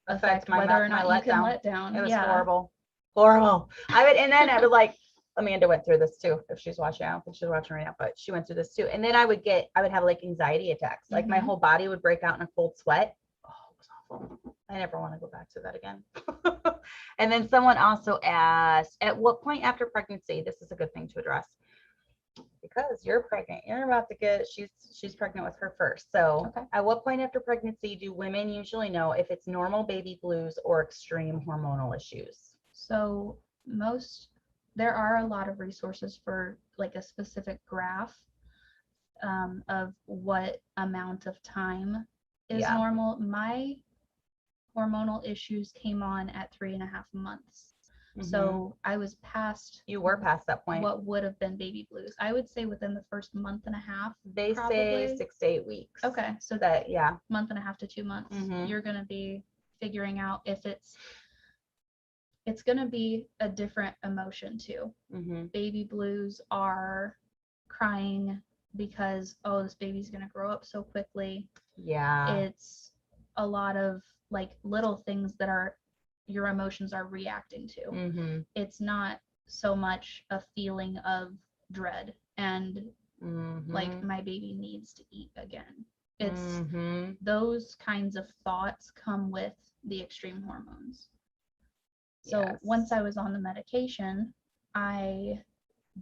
affect whether or not you can let down. It was horrible. I would like, Amanda went through this too, if she's watching. I don't think she's watching right now, but she went through this too. And then I would have like anxiety attacks. Like my whole body would break out in a cold sweat. Oh, it was awful. I never want to go back to that again. And then someone also asked, at what point after pregnancy, this is a good thing to address, because you're pregnant. You're about to get, she's pregnant with her first. So Okay. at what point after pregnancy do women usually know if it's normal baby blues or extreme hormonal issues? So there are a lot of resources for like a specific graph of what amount of time is normal. My hormonal issues came on at 3.5 months. So I was past. You were past that point. What would have been baby blues? I would say within the first month and a half. They say 6 to 8 weeks. Okay, so that month and a half to 2 months. You're gonna be figuring out if it's gonna be a different emotion too. Baby blues are crying because this baby's gonna grow up so quickly. Yeah. It's a lot of like little things that your emotions are reacting to. It's not so much a feeling of dread and like my baby needs to eat again. It's those kinds of thoughts come with the extreme hormones. So once I was on the medication, I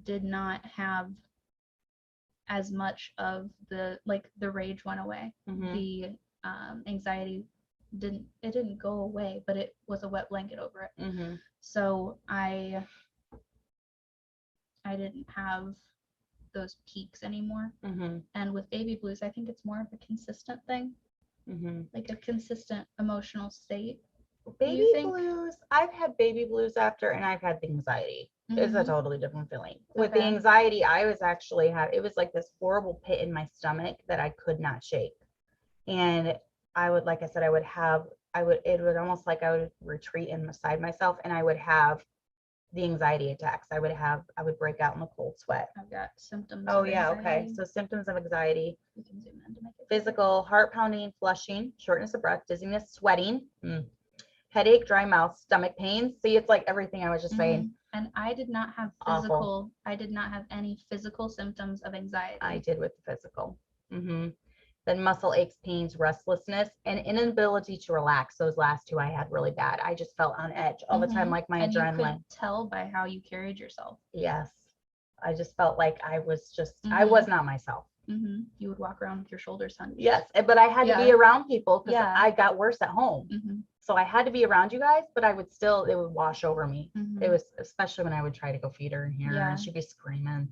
did not have as much of the rage went away. The anxiety didn't go away, but it was a wet blanket over it. So I didn't have those peaks anymore. And with baby blues, I think it's more of a consistent thing, like a consistent emotional state. Baby blues, I've had baby blues after, and I've had the anxiety. It's a totally different feeling. With the anxiety, I was actually it was like this horrible pit in my stomach that I could not shake. And I would, like I said, it would almost like I would retreat inside myself, and I would have the anxiety attacks. I would break out in a cold sweat. I've got symptoms. Oh yeah, okay. So symptoms of anxiety: physical, heart pounding, flushing, shortness of breath, dizziness, sweating, headache, dry mouth, stomach pains. See, it's like everything I was just saying. And I did not have Awful. I did not have any physical symptoms of anxiety. I did with the physical. Then muscle aches, pains, restlessness, and inability to relax. Those last two I had really bad. I just felt on edge all the time, like my adrenaline. You could tell by how you carried yourself. Yes. I just felt like I was I was not myself. You would walk around with your shoulders hunched. Yes, but I had to be around people because I got worse at home. So I had to be around you guys, but it would wash over me. It was, especially when I would try to go feed her in here and she'd be screaming.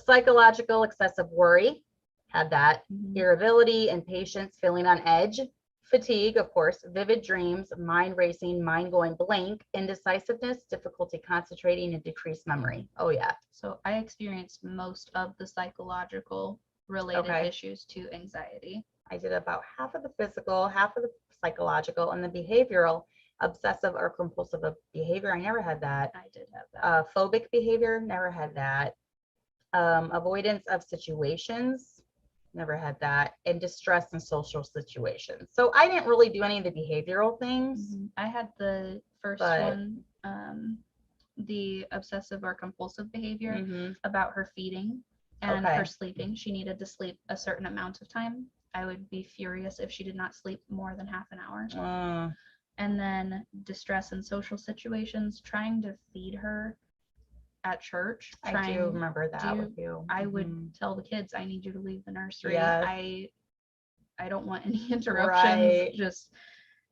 Psychological excessive worry, had that. Irritability, impatience, feeling on edge, fatigue, of course, vivid dreams, mind racing, mind going blank, indecisiveness, difficulty concentrating, and decreased memory. Oh yeah. So I experienced most of the psychological related issues to anxiety. I did about half of the physical, half of the psychological, and the behavioral, obsessive or compulsive behavior. I never had that. I did have that. Phobic behavior, never had that. Avoidance of situations, never had that. And distress in social situations. So I didn't really do any of the behavioral things. I had the first one, the obsessive or compulsive behavior about her feeding and her sleeping. She needed to sleep a certain amount of time. I would be furious if she did not sleep more than half an hour. And then distress in social situations, trying to feed her at church. I do remember that with you. I would tell the kids, I need you to leave the nursery. I don't want any interruptions. Just,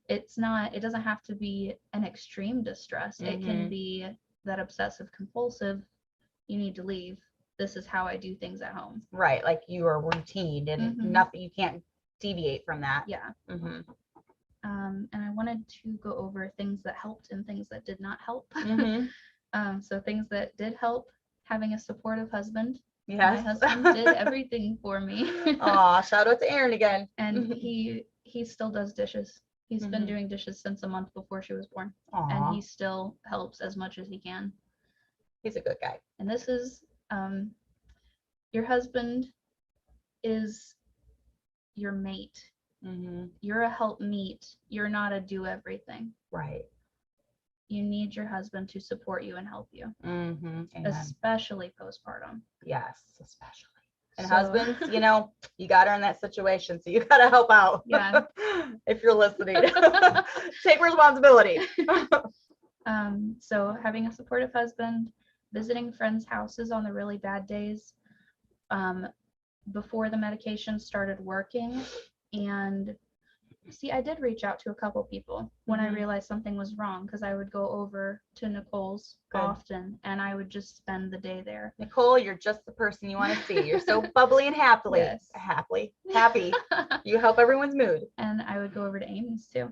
it doesn't have to be an extreme distress. It can be that obsessive compulsive, you need to leave. This is how I do things at home. Right, like your routine and nothing, you can't deviate from that. Yeah. And I wanted to go over things that helped and things that did not help. So things that did help: having a supportive husband. Yes. My husband did everything for me. Aw, shout out to Aaron again. And he still does dishes. He's been doing dishes since a month before she was born. Aww. And he still helps as much as he can. He's a good guy. And this is your husband is your mate. You're a helpmeet. You're not a do everything. Right. You need your husband to support you and help you, especially postpartum. Yes, especially. And husbands, you got her in that situation, so you got to help out. Yeah. If you're listening, take responsibility. So having a supportive husband visiting friends' houses on the really bad days before the medication started working. And see, I did reach out to a couple people when I realized something was wrong, because I would go over to Nicole's often and I would just spend the day there. Nicole, you're just the person you want to see. You're so bubbly and happy. You help everyone's mood. And I would go over to Amy's too.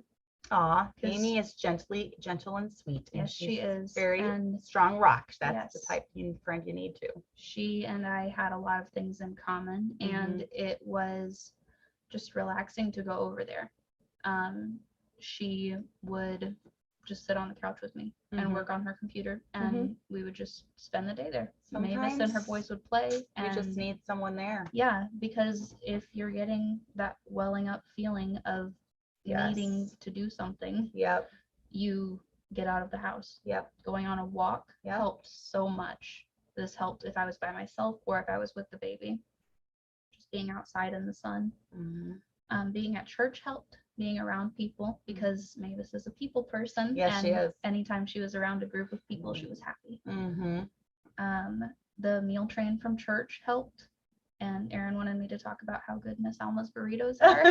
Aw, Amy is gentle and sweet. Yes, she is. Very strong rock. That's yes, the type of friend you need to. She and I had a lot of things in common, and it was just relaxing to go over there. She would just sit on the couch with me and work on her computer, and we would just spend the day there. Mavis and her boys would play. And you just need someone there. Yeah, because if you're getting that welling up feeling of needing to do something, you get out of the house. Going on a walk helped so much. This helped if I was by myself or if I was with the baby. Just being outside in the sun. Being at church helped. Being around people, because Mavis is a people person. Yes, and she is. Anytime she was around a group of people, she was happy. The meal train from church helped. And Aaron wanted me to talk about how good Miss Alma's burritos are.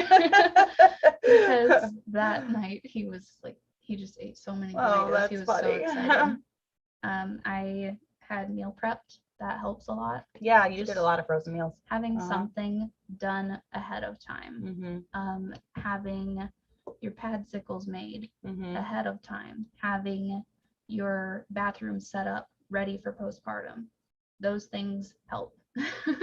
Because that night he was like, he just ate so many burritos. He was funny. So excited. I had meal prepped. That helps a lot. Yeah, you did a lot of frozen meals. Having something done ahead of time. Having your padsicles made ahead of time. Having your bathroom set up ready for postpartum. Those things help.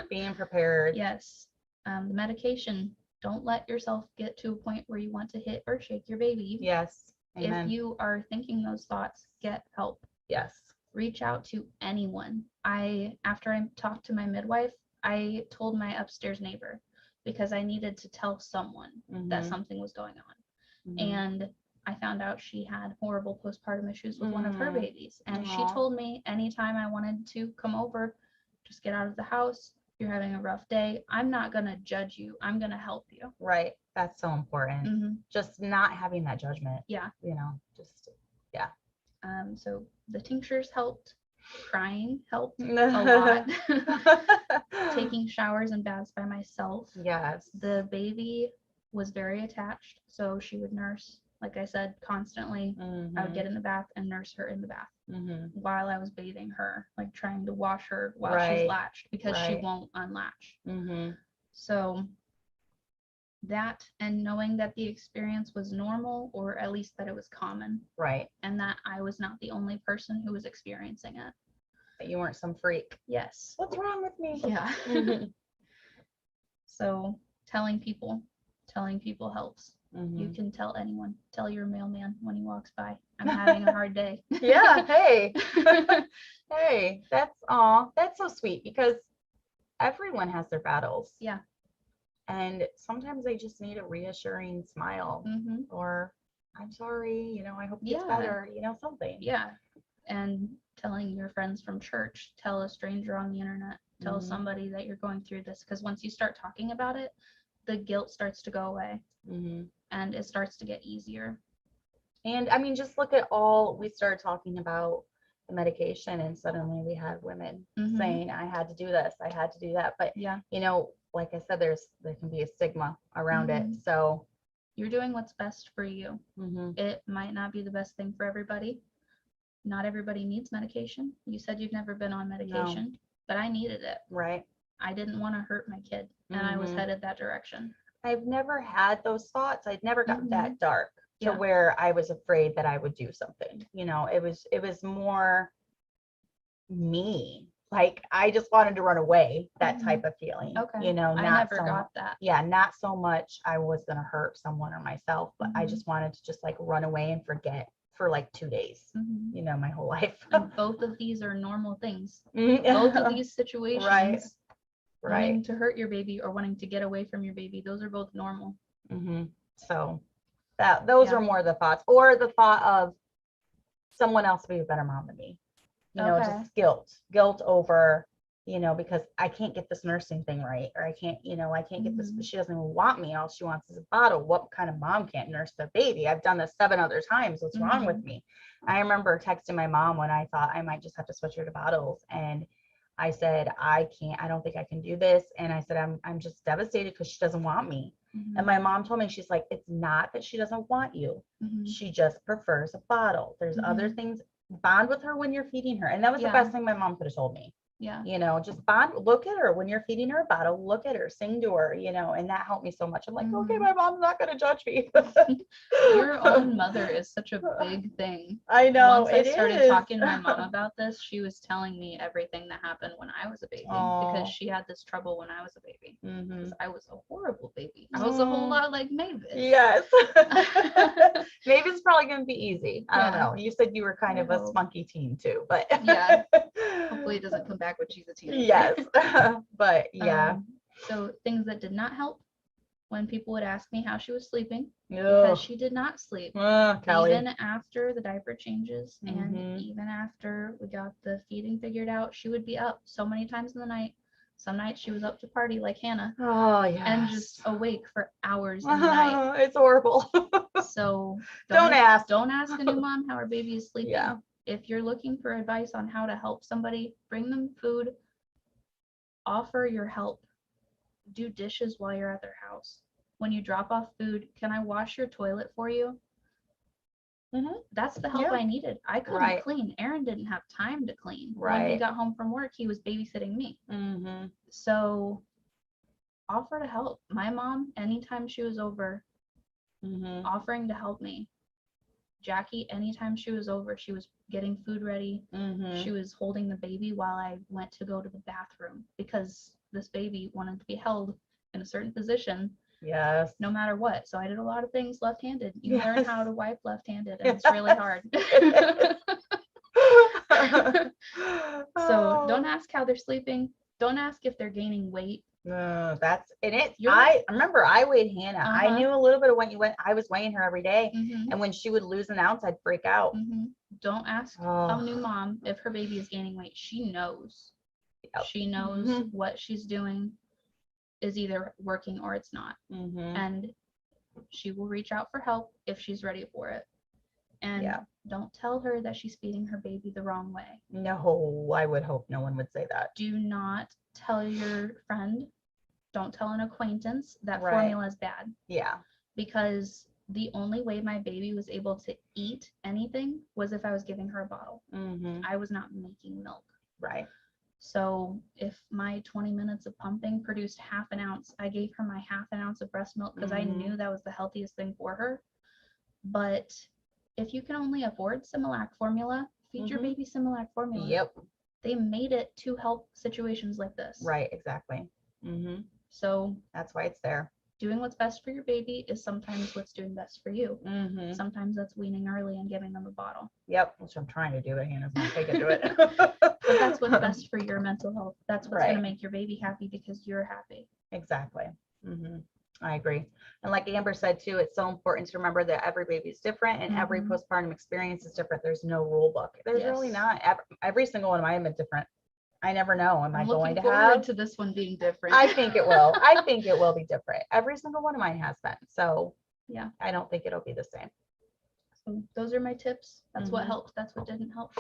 Being prepared. Yes. The medication. Don't let yourself get to a point where you want to hit or shake your baby. Yes. Amen. If you are thinking those thoughts, get help. Yes. Reach out to anyone. After I talked to my midwife, I told my upstairs neighbor, because I needed to tell someone that something was going on. And I found out she had horrible postpartum issues with one of her babies. And she told me anytime I wanted to come over, just get out of the house. You're having a rough day. I'm not going to judge you. I'm going to help you. Right. That's so important. Just not having that judgment. Yeah. So the tinctures helped. Crying helped a lot. Taking showers and baths by myself. Yes. The baby was very attached, so she would nurse, like I said, constantly. I would get in the bath and nurse her in the bath while I was bathing her, like trying to wash her while she's latched, because she won't unlatch. So that, and knowing that the experience was normal, or at least that it was common. Right. And that I was not the only person who was experiencing it. That you weren't some freak. Yes. What's wrong with me? Yeah. So telling people helps. You can tell anyone. Tell your mailman when he walks by, I'm having a hard day. Yeah. Hey. Hey, that's so sweet, because everyone has their battles. Yeah. And sometimes they just need a reassuring smile, or I'm sorry, I hope it gets better, something. Yeah. And telling your friends from church, tell a stranger on the internet, tell somebody that you're going through this, because once you start talking about it, the guilt starts to go away, and it starts to get easier. And I mean, just look at we started talking about the medication, and suddenly we had women saying, I had to do this, I had to do that. But like I said, there can be a stigma around it. So you're doing what's best for you. It might not be the best thing for everybody. Not everybody needs medication. You said you've never been on medication, but I needed it. Right. I didn't want to hurt my kid, and I was headed that direction. I've never had those thoughts. I'd never gotten that dark to where I was afraid that I would do something. It was more me. Like, I just wanted to run away, that type of feeling. Okay. I never got that. Yeah, not so much I was going to hurt someone or myself, but I just wanted to just like run away and forget for like 2 days, my whole life. And both of these are normal things. Both of these situations, wanting to hurt your baby or wanting to get away from your baby, those are both normal. So those are more the thoughts, or the thought of someone else would be a better mom than me. Just guilt over, because I can't get this nursing thing right, or I can't get this, she doesn't even want me. All she wants is a bottle. What kind of mom can't nurse their baby? I've done this 7 other times. What's wrong with me? I remember texting my mom when I thought I might just have to switch her to bottles. And I said, I don't think I can do this. And I said, I'm just devastated because she doesn't want me. And my mom told me, she's like, it's not that she doesn't want you. She just prefers a bottle. There's other things. Bond with her when you're feeding her. And that was the best thing my mom could have told me. Yeah. Just bond, look at her when you're feeding her a bottle, look at her, sing to her, and that helped me so much. I'm like, okay, my mom's not going to judge me. Your own mother is such a big thing. I know. Once I started talking to my mom about this, she was telling me everything that happened when I was a baby, because she had this trouble when I was a baby. Because I was a horrible baby. I was a whole lot like Mavis. Yes. Mavis probably going to be easy. I don't know. You said you were kind of a spunky teen too, but yeah. Hopefully it doesn't come back when she's a teenager. Yes. But yeah. So things that did not help, when people would ask me how she was sleeping, because she did not sleep. Even after the diaper changes and even after we got the feeding figured out, she would be up so many times in the night. Some nights she was up to party like Hannah. Oh yeah. And just awake for hours in the night. It's horrible. So don't ask. Don't ask a new mom how her baby is sleeping. Yeah. If you're looking for advice on how to help somebody, bring them food, offer your help, do dishes while you're at their house. When you drop off food, can I wash your toilet for you? That's the help I needed. I couldn't clean. Aaron didn't have time to clean. When he got home from work, he was babysitting me. So offer to help. My mom, anytime she was over, offering to help me. Jackie, anytime she was over, she was getting food ready. She was holding the baby while I went to go to the bathroom, because this baby wanted to be held in a certain position. Yes. No matter what. So I did a lot of things left-handed. You learn how to wipe left-handed, and it's really hard. So don't ask how they're sleeping. Don't ask if they're gaining weight. That's in it. I remember I weighed Hannah. I knew a little bit of when you went. I was weighing her every day, and when she would lose an ounce, I'd freak out. Don't ask a new mom if her baby is gaining weight. She knows. She knows what she's doing is either working or it's not, and she will reach out for help if she's ready for it. And don't tell her that she's feeding her baby the wrong way. No, I would hope no one would say that. Do not tell your friend, don't tell an acquaintance that formula is bad. Yeah. Because the only way my baby was able to eat anything was if I was giving her a bottle. I was not making milk. Right. So if my 20 minutes of pumping produced half an ounce, I gave her my half an ounce of breast milk because I knew that was the healthiest thing for her. But if you can only afford Similac formula, feed your baby Similac formula. Yep. They made it to help situations like this. Right, exactly. So that's why it's there. Doing what's best for your baby is sometimes what's doing best for you. Sometimes that's weaning early and giving them a bottle. Yep, which I'm trying to do, but Hannah's not taking to it. But that's what's best for your mental health. That's what's going to make your baby happy because you're happy. Exactly. I agree. And like Amber said too, it's so important to remember that every baby is different and every postpartum experience is different. There's no rule book. There's really not. Every single one of mine is different. I never know. Am I going to have? I'm looking forward to this one being different. I think it will. I think it will be different. Every single one of mine has been. So yeah, I don't think it'll be the same. So those are my tips. That's what helped. That's what didn't help.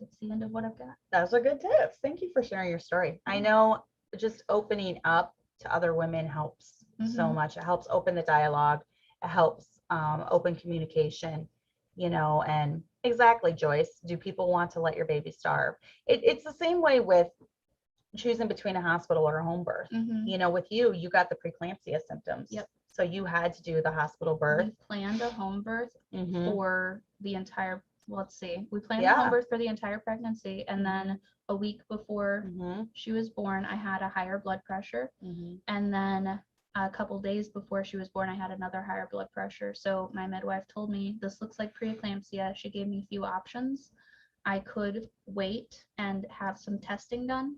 That's the end of what I've got. Those are good tips. Thank you for sharing your story. I know just opening up to other women helps so much. It helps open the dialogue. It helps open communication, and exactly, Joyce, do people want to let your baby starve? It's the same way with choosing between a hospital or a home birth. With you got the preeclampsia symptoms. Yep. So you had to do the hospital birth. We planned a home birth for the entire, let's see, we planned a home birth for the entire pregnancy, and then a week before she was born, I had a higher blood pressure, and then a couple days before she was born, I had another higher blood pressure. So my midwife told me, this looks like preeclampsia. She gave me a few options. I could wait and have some testing done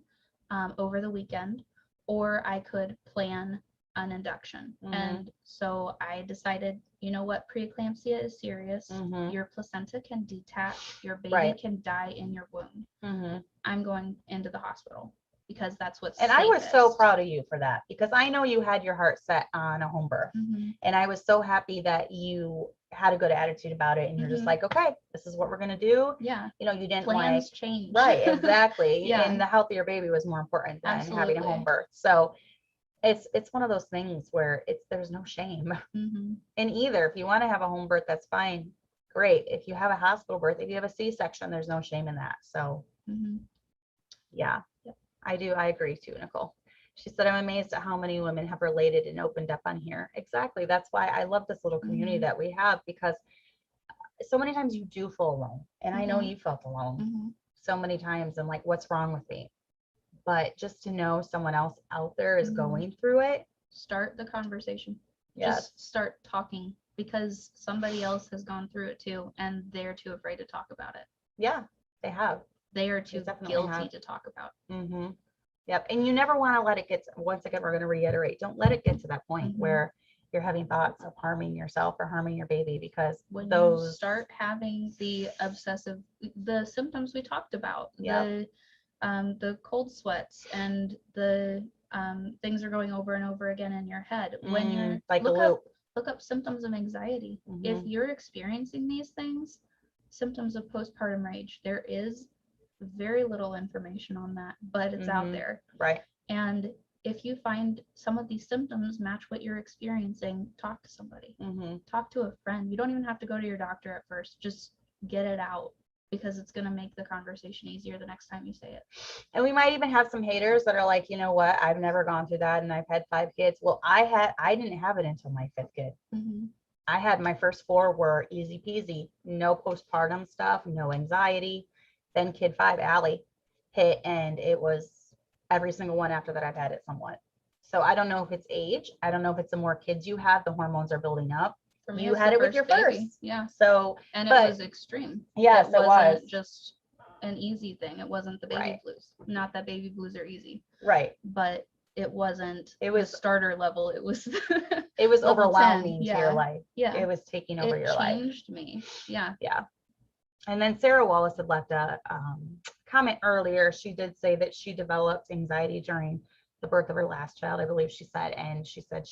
over the weekend, or I could plan an induction. And so I decided, you know what, preeclampsia is serious. Your placenta can detach, your baby can die in your womb. I'm going into the hospital. because that's what's and safest. I was so proud of you for that, because I know you had your heart set on a home birth. And I was so happy that you had a good attitude about it, and you're just like, okay, this is what we're gonna do. Yeah. You know, you didn't Plans change. Right, exactly. Yeah. And the healthier baby was more important than Absolutely. having a home birth. So it's one of those things where there's no shame in either. If you want to have a home birth, that's fine. Great. If you have a hospital birth, if you have a C-section, there's no shame in that. So yeah, yep. I agree too, Nicole. She said, I'm amazed at how many women have related and opened up on here. Exactly. That's why I love this little community that we have, because so many times you do feel alone. And I know you felt alone so many times, and like, what's wrong with me? But just to know someone else out there is going through it. Start the conversation. Yes. Just start talking, because somebody else has gone through it too, and they're too afraid to talk about it. Yeah, they have. They are too guilty to talk about. Yep. And you never want to let it get, once again, we're going to reiterate, don't let it get to that point where you're having thoughts of harming yourself or harming your baby, because when you start having the symptoms we talked about, the cold sweats and the things are going over and over again in your head. When you're like look up symptoms of anxiety. If you're experiencing these things, symptoms of postpartum rage, there is very little information on that, but it's out there. Right. And if you find some of these symptoms match what you're experiencing, talk to somebody. Talk to a friend. You don't even have to go to your doctor at first. Just get it out, because it's going to make the conversation easier the next time you say it. And we might even have some haters that are like, you know what, I've never gone through that, and I've had 5 kids. Well, I didn't have it until my 5th kid. I had my first 4 were easy peasy, no postpartum stuff, no anxiety. Then kid 5, Allie, hit, and it was every single one after that I've had it somewhat. So I don't know if it's age. I don't know if it's the more kids you have, the hormones are building up. For me, you had it with your baby. first. Yeah. So, and it was extreme. Yes, it was just an easy thing. It wasn't the baby blues. Not that baby blues are easy. Right. But it wasn't the starter level. It was it was overwhelming to your life. Yeah. It was taking over your life. It changed me. Yeah. Yeah. And then Sarah Wallace had left a comment earlier. She did say that she developed anxiety during the birth of her last child, I believe she said, and she said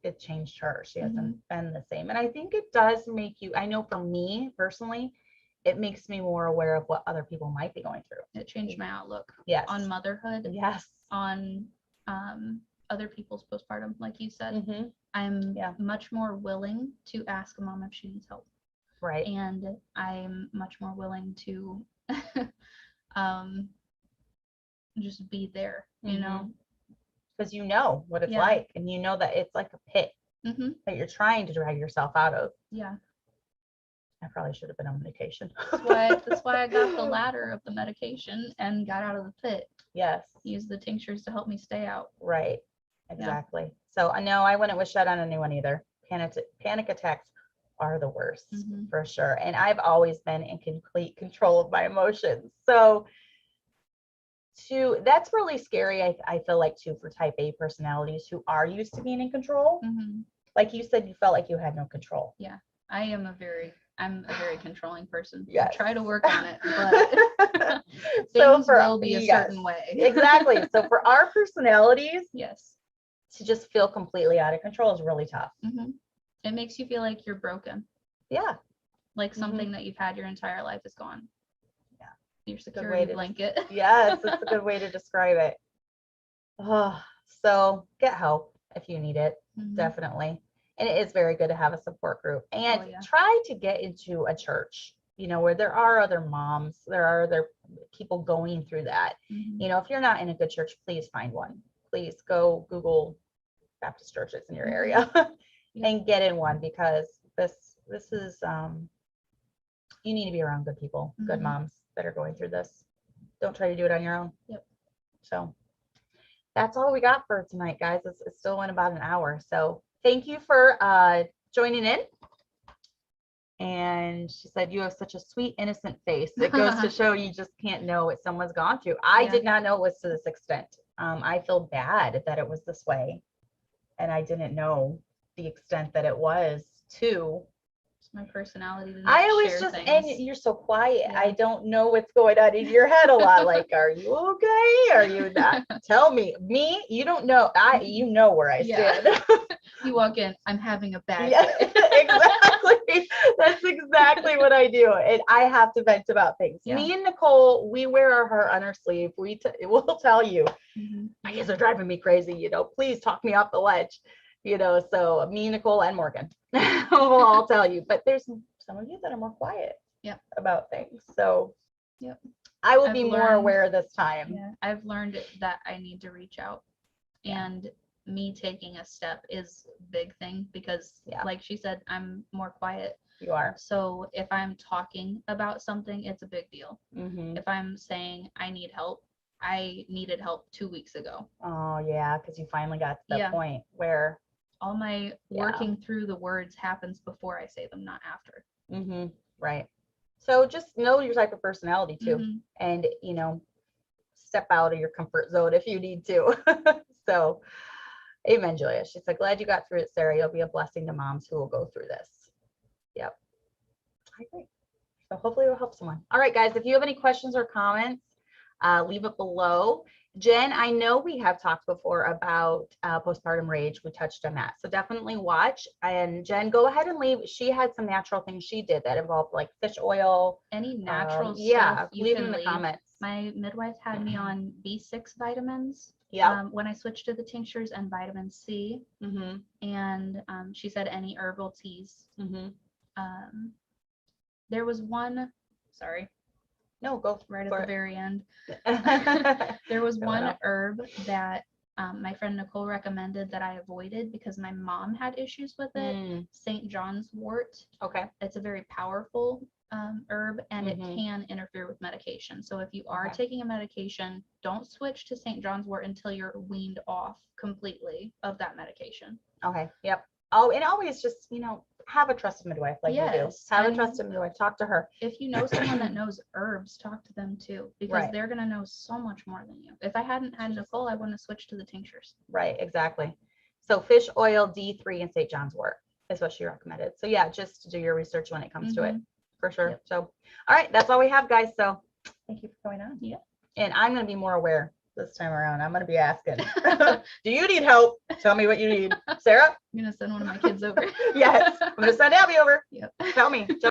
it changed her. She hasn't been the same. And I think it does make you, I know for me personally, it makes me more aware of what other people might be going through. It changed my outlook. Yes. On motherhood. Yes. On other people's postpartum, like you said. I'm much more willing to ask a mom if she needs help. Right. And I'm much more willing to just be there, you know, because you know what it's like, and you know that it's like a pit that you're trying to drag yourself out of. Yeah. I probably should have been on medication. That's why I got the ladder of the medication and got out of the pit. Yes. Use the tinctures to help me stay out. Right. Exactly. Yeah. So I know I wouldn't wish that on anyone either. Panic attacks are the worst for sure. And I've always been in complete control of my emotions. So that's really scary. I feel like too, for type A personalities who are used to being in control. Like you said, you felt like you had no control. Yeah. I'm a very controlling person. Yes. I try to work on it, but so things will be a certain way. Exactly. So for our personalities, yes, to just feel completely out of control is really tough. It makes you feel like you're broken. Yeah. Like something that you've had your entire life is gone. Yeah. Your security blanket. Yes, that's a good way to describe it. Oh, so get help if you need it. Definitely. And it is very good to have a support group, and try to get into a church, you know, where there are other moms, there are other people going through that. You know, if you're not in a good church, please find one. Please go Google Baptist churches in your area and get in one, because this is, you need to be around good people, good moms that are going through this. Don't try to do it on your own. Yep. So that's all we got for tonight, guys. It still went about an hour. So thank you for joining in. And she said, you have such a sweet, innocent face. It goes to show you just can't know what someone's gone through. I did not know it was to this extent. I feel bad that it was this way. And I didn't know the extent that it was to my personality to I not always share just, things. and you're so quiet. Yeah. I don't know what's going on in your head a lot. Like, are you okay? Are you not? Tell me. Me, you don't know. You know where I stand. You walk in, I'm having a bad day. Exactly. That's exactly what I do. And I have to vent about things. Yeah. Me and Nicole, we wear our heart on our sleeve. We'll tell you, my kids are driving me crazy. Please talk me off the ledge. So me, Nicole, and Morgan will all tell you. But there's some of you that are more quiet about things. So I will be more aware this time. Yeah, I've learned that I need to reach out. And me taking a step is a big thing because like she said, I'm more quiet. You are. So if I'm talking about something, it's a big deal. If I'm saying I need help, I needed help 2 weeks ago. Oh yeah, because you finally got to that point where all my working through the words happens before I say them, not after. Right. So just know your type of personality too, and step out of your comfort zone if you need to. So amen, Julia. She's like, glad you got through it, Sarah. You'll be a blessing to moms who will go through this. Yep. I agree. So hopefully it will help someone. All right, guys, if you have any questions or comments, leave it below. Jen, I know we have talked before about postpartum rage. We touched on that. So definitely watch. And Jen, go ahead and leave. She had some natural things she did that involved like fish oil. Any natural stuff. Yeah, leave them in the comments. My midwife had me on B6 vitamins. When I switched to the tinctures and vitamin C. And she said any herbal teas. There was one, sorry. No, go right at the very end. There was one herb that my friend Nicole recommended that I avoided because my mom had issues with it. St. John's wort. Okay. It's a very powerful herb and it can interfere with medication. So if you are taking a medication, don't switch to St. John's wort until you're weaned off completely of that medication. Okay. Yep. Oh, and always just, have a trusted midwife like we do. Have a trusted midwife. Talk to her. If you know someone that knows herbs, talk to them too, because they're going to know so much more than you. If I hadn't had Nicole, I wouldn't have switched to the tinctures. Right. Exactly. So fish oil, D3, and St. John's wort is what she recommended. So yeah, just do your research when it comes to it for sure. Yep. So, all right. That's all we have, guys. So thank you for going on. Yeah. And I'm going to be more aware this time around. I'm going to be asking, do you need help? Tell me what you need. Sarah? I'm going to send one of my kids over. Yes. I'm going to send Abby over. Yep. Tell me.